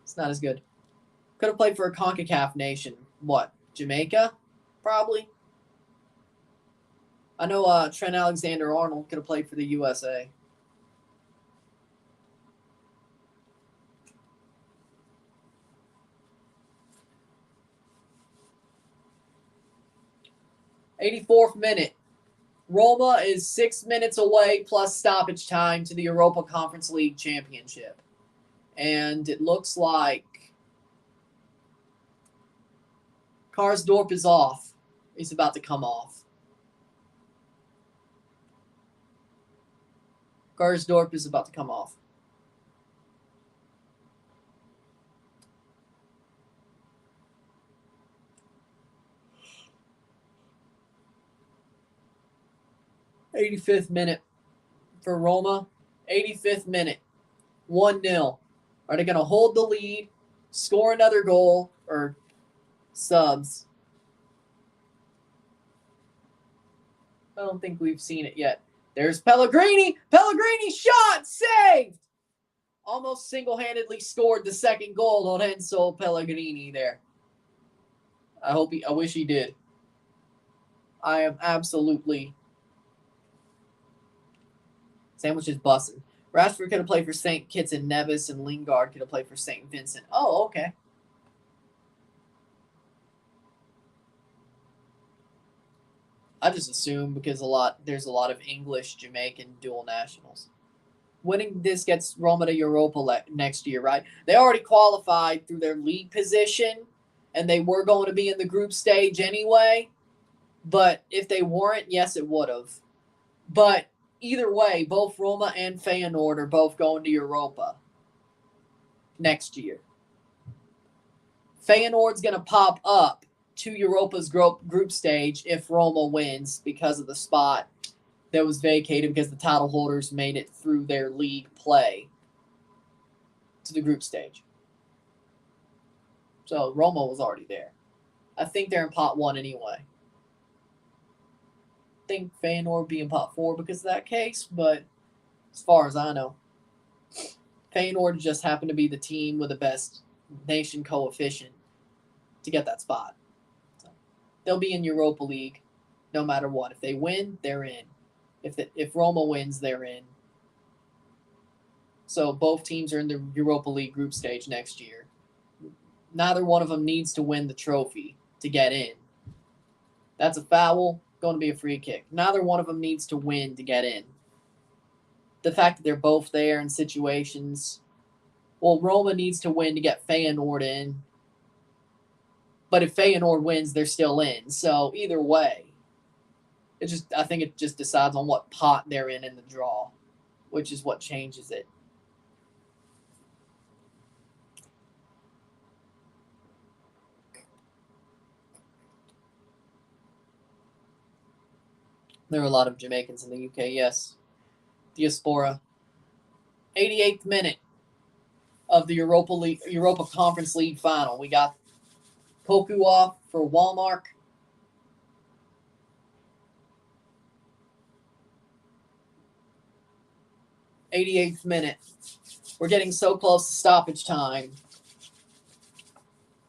it's not as good. Could have played for a CONCACAF nation. What? Jamaica? Probably. I know Trent Alexander-Arnold could have played for the USA. '84th minute. Roma is 6 minutes away plus stoppage time to the Europa Conference League championship. And it looks like Karsdorp is off. He's about to come off. Karsdorp is about to come off. 85th minute for Roma. 85th minute. 1-0. Are they going to hold the lead, score another goal, or subs? I don't think we've seen it yet. There's Pellegrini. Pellegrini shot, saved. Almost single-handedly scored the second goal on Enzo Pellegrini there. I wish he did. I am absolutely. Sandwich is busting. Rashford could have played for St. Kitts and Nevis, and Lingard could have played for St. Vincent. Oh, okay. I just assume because there's a lot of English, Jamaican dual nationals. Winning this gets Roma to Europa next year, right? They already qualified through their league position, and they were going to be in the group stage anyway. But if they weren't, yes, it would have. But either way, both Roma and Feyenoord are both going to Europa next year. Feyenoord's going to pop up to Europa's group stage if Roma wins because of the spot that was vacated because the title holders made it through their league play to the group stage. So Roma was already there. I think they're in pot 1 anyway. I think Feyenoord will be in pot 4 because of that case, but as far as I know, Feyenoord just happened to be the team with the best nation coefficient to get that spot. So they'll be in Europa League no matter what. If they win, they're in. If Roma wins, they're in. So both teams are in the Europa League group stage next year. Neither one of them needs to win the trophy to get in. That's a foul, going to be a free kick. Neither one of them needs to win to get in. The fact that they're both there in situations, well, Roma needs to win to get Feyenoord in. But if Feyenoord wins, they're still in. So either way, I think it just decides on what pot they're in the draw, which is what changes it. There are a lot of Jamaicans in the UK, yes. Diaspora. 88th minute of the Europa Conference League final. We got Poku off for Walmark. '88th minute. We're getting so close to stoppage time.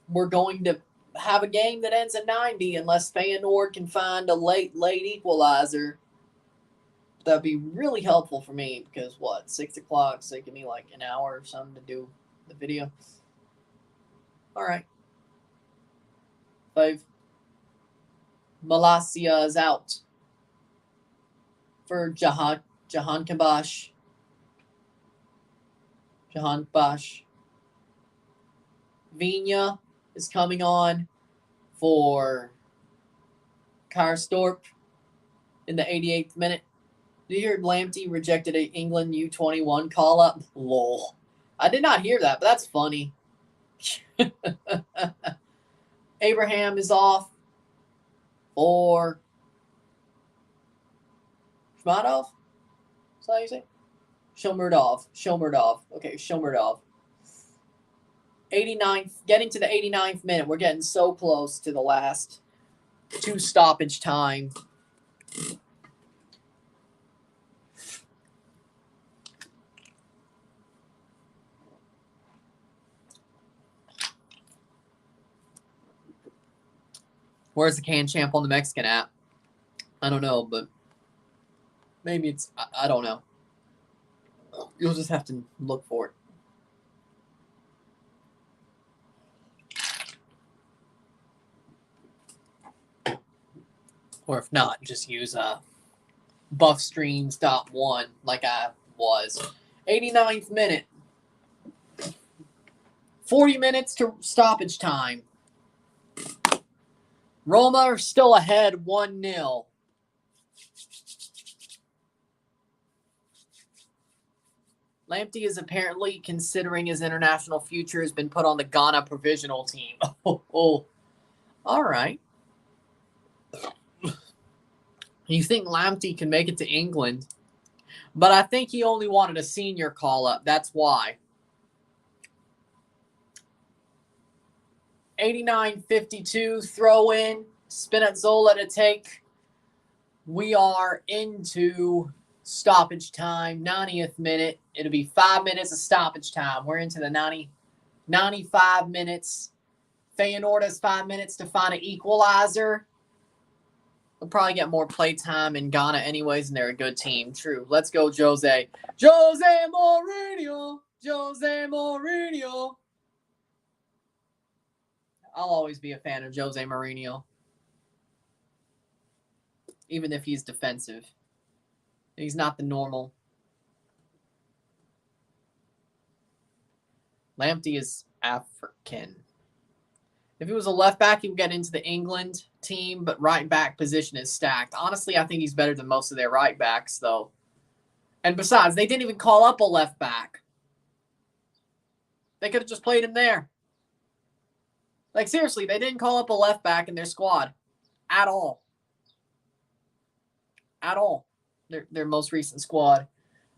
We're going to have a game that ends at 90 unless Feyenoord can find a late equalizer. That'd be really helpful for me because 6 o'clock, so give me like an hour or something to do the video. All right. 5. Malacia is out for Jahan Kabash. Jahan Kabash. Vigna is coming on for Karstorp in the 88th minute. Did you hear Lamptey rejected an England U21 call-up? Lol. I did not hear that, but that's funny. Abraham is off for Shmadov? Is that how you say? Shomurdov. Okay, Shomurdov. 89th, getting to the 89th minute. We're getting so close to the last 2 stoppage time. Where's the Can Champ on the Mexican app? I don't know, but maybe it's, I don't know. You'll just have to look for it. Or if not, just use buffstreams.1 like I was. 89th minute. 40 minutes to stoppage time. Roma are still ahead 1-0. Lamptey is apparently considering his international future has been put on the Ghana provisional team. Oh. All right. You think Lamptey can make it to England, but I think he only wanted a senior call-up. That's why. 89-52, throw in, Spinazzola to take. We are into stoppage time, 90th minute. It'll be 5 minutes of stoppage time. We're into the 95 minutes. Feyenoord has 5 minutes to find an equalizer. We'll probably get more play time in Ghana anyways, and they're a good team. True. Let's go, Jose. Jose Mourinho. Jose Mourinho. I'll always be a fan of Jose Mourinho. Even if he's defensive. He's not the normal. Lamptey is African. If he was a left back, he would get into the England team, but right back position is stacked. Honestly, I think he's better than most of their right backs, though. And besides, they didn't even call up a left back. They could have just played him there. Like, seriously, they didn't call up a left back in their squad. At all. At all. Their most recent squad.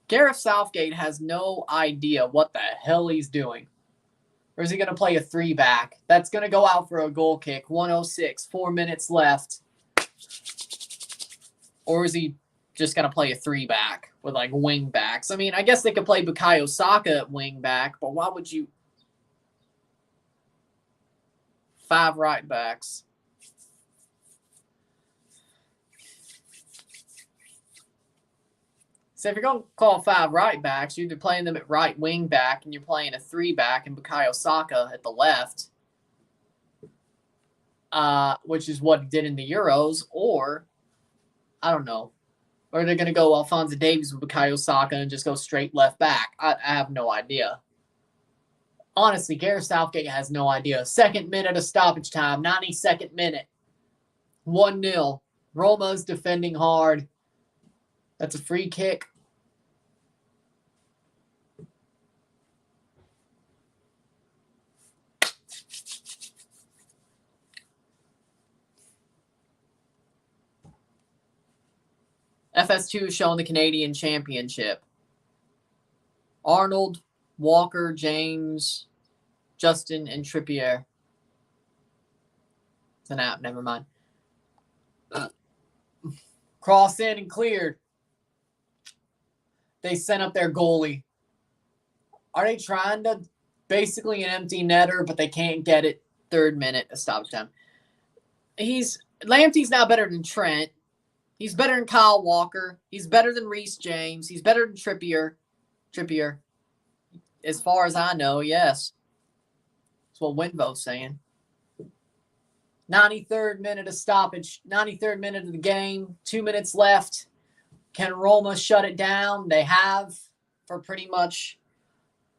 Gareth Southgate has no idea what the hell he's doing. Or is he going to play a 3-back? That's going to go out for a goal kick. 1:06, 4 minutes left. Or is he just going to play a 3-back with, like, wing backs? I mean, I guess they could play Bukayo Saka at wing back, but why would you... 5 right backs. So if you're going to call 5 right backs, you're either playing them at right wing back and you're playing a 3-back and Bukayo Saka at the left, which is what he did in the Euros, or, I don't know, or they're going to go Alphonso Davies with Bukayo Saka and just go straight left back. I have no idea. Honestly, Gareth Southgate has no idea. 2nd minute of stoppage time, 92nd minute. 1-0. Roma's defending hard. That's a free kick. FS2 is showing the Canadian Championship. Arnold, Walker, James, Justin, and Trippier. It's an app, never mind. Cross in and cleared. They sent up their goalie. Are they trying to basically an empty netter, but they can't get it? 3rd minute of stoppage time. Lamptey's now better than Trent. He's better than Kyle Walker. He's better than Reece James. He's better than Trippier. As far as I know, yes. That's what Winvo's saying. 93rd minute of stoppage. 93rd minute of the game. 2 minutes left. Can Roma shut it down? They have for pretty much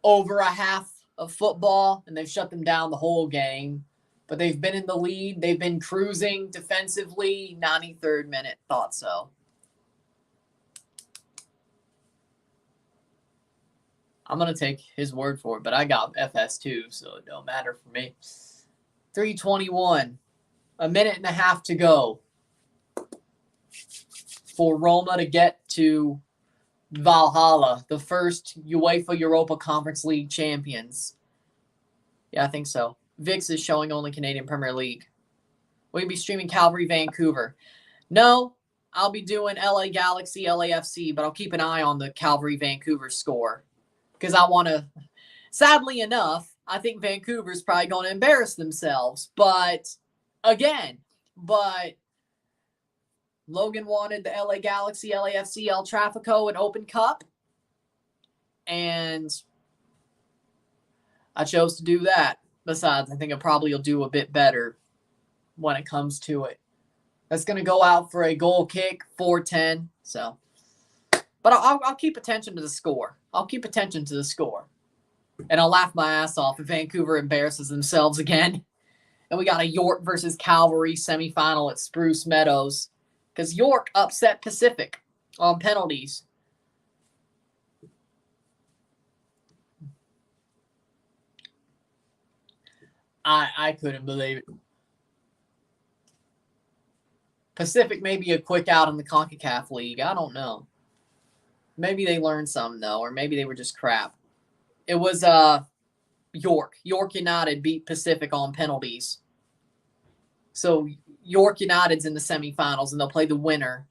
over a half of football, and they've shut them down the whole game. But they've been in the lead. They've been cruising defensively. 93rd minute. Thought so. I'm going to take his word for it, but I got FS2, so it don't matter for me. 3:21. A minute and a half to go for Roma to get to Valhalla, the first UEFA Europa Conference League champions. Yeah, I think so. VIX is showing only Canadian Premier League. Will you be streaming Calgary, Vancouver? No, I'll be doing LA Galaxy, LAFC, but I'll keep an eye on the Calgary, Vancouver score. Because I want to, sadly enough, I think Vancouver's probably going to embarrass themselves. But, Logan wanted the LA Galaxy, LAFC, El Trafico, an Open Cup. And I chose to do that. Besides, I think it probably will do a bit better when it comes to it. That's going to go out for a goal kick, 4-10. So, but I'll keep attention to the score. And I'll laugh my ass off if Vancouver embarrasses themselves again. And we got a York versus Calgary semifinal at Spruce Meadows. Because York upset Pacific on penalties. I couldn't believe it. Pacific may be a quick out in the CONCACAF League. I don't know. Maybe they learned something, though, or maybe they were just crap. It was York. York United beat Pacific on penalties. So York United's in the semifinals, and they'll play the winner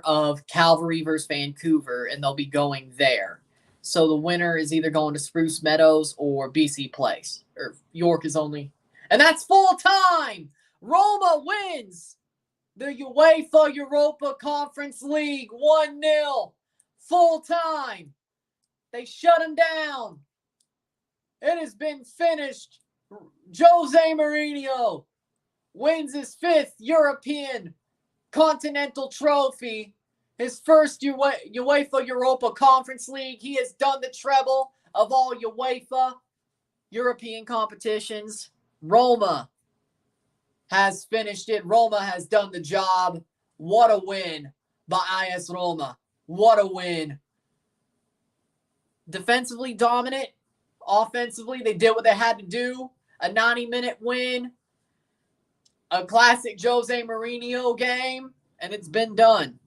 of Calvary versus Vancouver, and they'll be going there. So the winner is either going to Spruce Meadows or BC Place. Or York is only... And that's full time! Roma wins the UEFA Europa Conference League 1-0. Full time. They shut him down. It has been finished. Jose Mourinho wins his 5th European Continental Trophy, his first UEFA Europa Conference League. He has done the treble of all UEFA European competitions. Roma has finished it. Roma has done the job. What a win by AS Roma. What a win. Defensively dominant. Offensively, they did what they had to do. A 90-minute win. A classic Jose Mourinho game. And it's been done.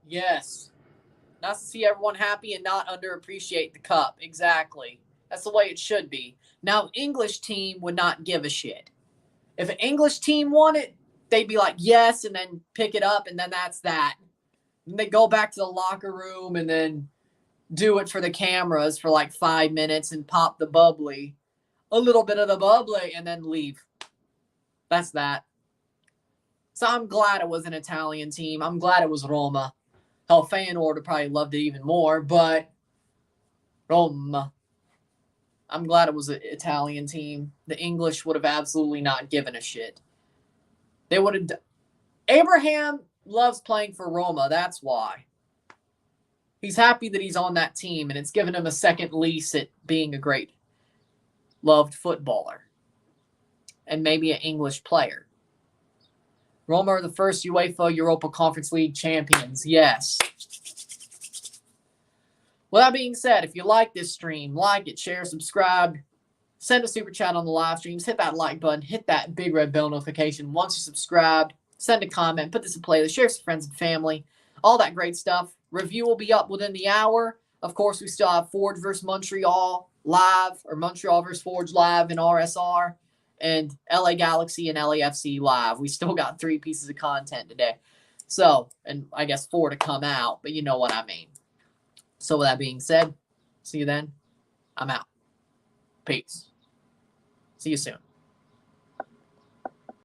Yes. Nice to see everyone happy and not underappreciate the cup. Exactly. That's the way it should be. Now, an English team would not give a shit. If an English team won it, they'd be like, yes, and then pick it up, and then that's that. And they go back to the locker room and then do it for the cameras for like 5 minutes and pop the bubbly. A little bit of the bubbly, and then leave. That's that. So I'm glad it was an Italian team. I'm glad it was Roma. Hell, Feyenoord would probably loved it even more, but Roma. I'm glad it was an Italian team. The English would have absolutely not given a shit. They would have... Abraham loves playing for Roma. That's why. He's happy that he's on that team, and it's given him a second lease at being a great loved footballer. And maybe an English player. Roma are the first UEFA Europa Conference League champions. Yes. With that being said, if you like this stream, like it, share, subscribe, send a super chat on the live streams, hit that like button, hit that big red bell notification. Once you're subscribed, send a comment, put this in playlist, share with friends and family, all that great stuff. Review will be up within the hour. Of course, we still have Forge versus Montreal live, or Montreal versus Forge live in RSR, and LA Galaxy and LAFC live. We still got 3 pieces of content today. So, and I guess 4 to come out, but you know what I mean. So with that being said, see you then. I'm out. Peace. See you soon.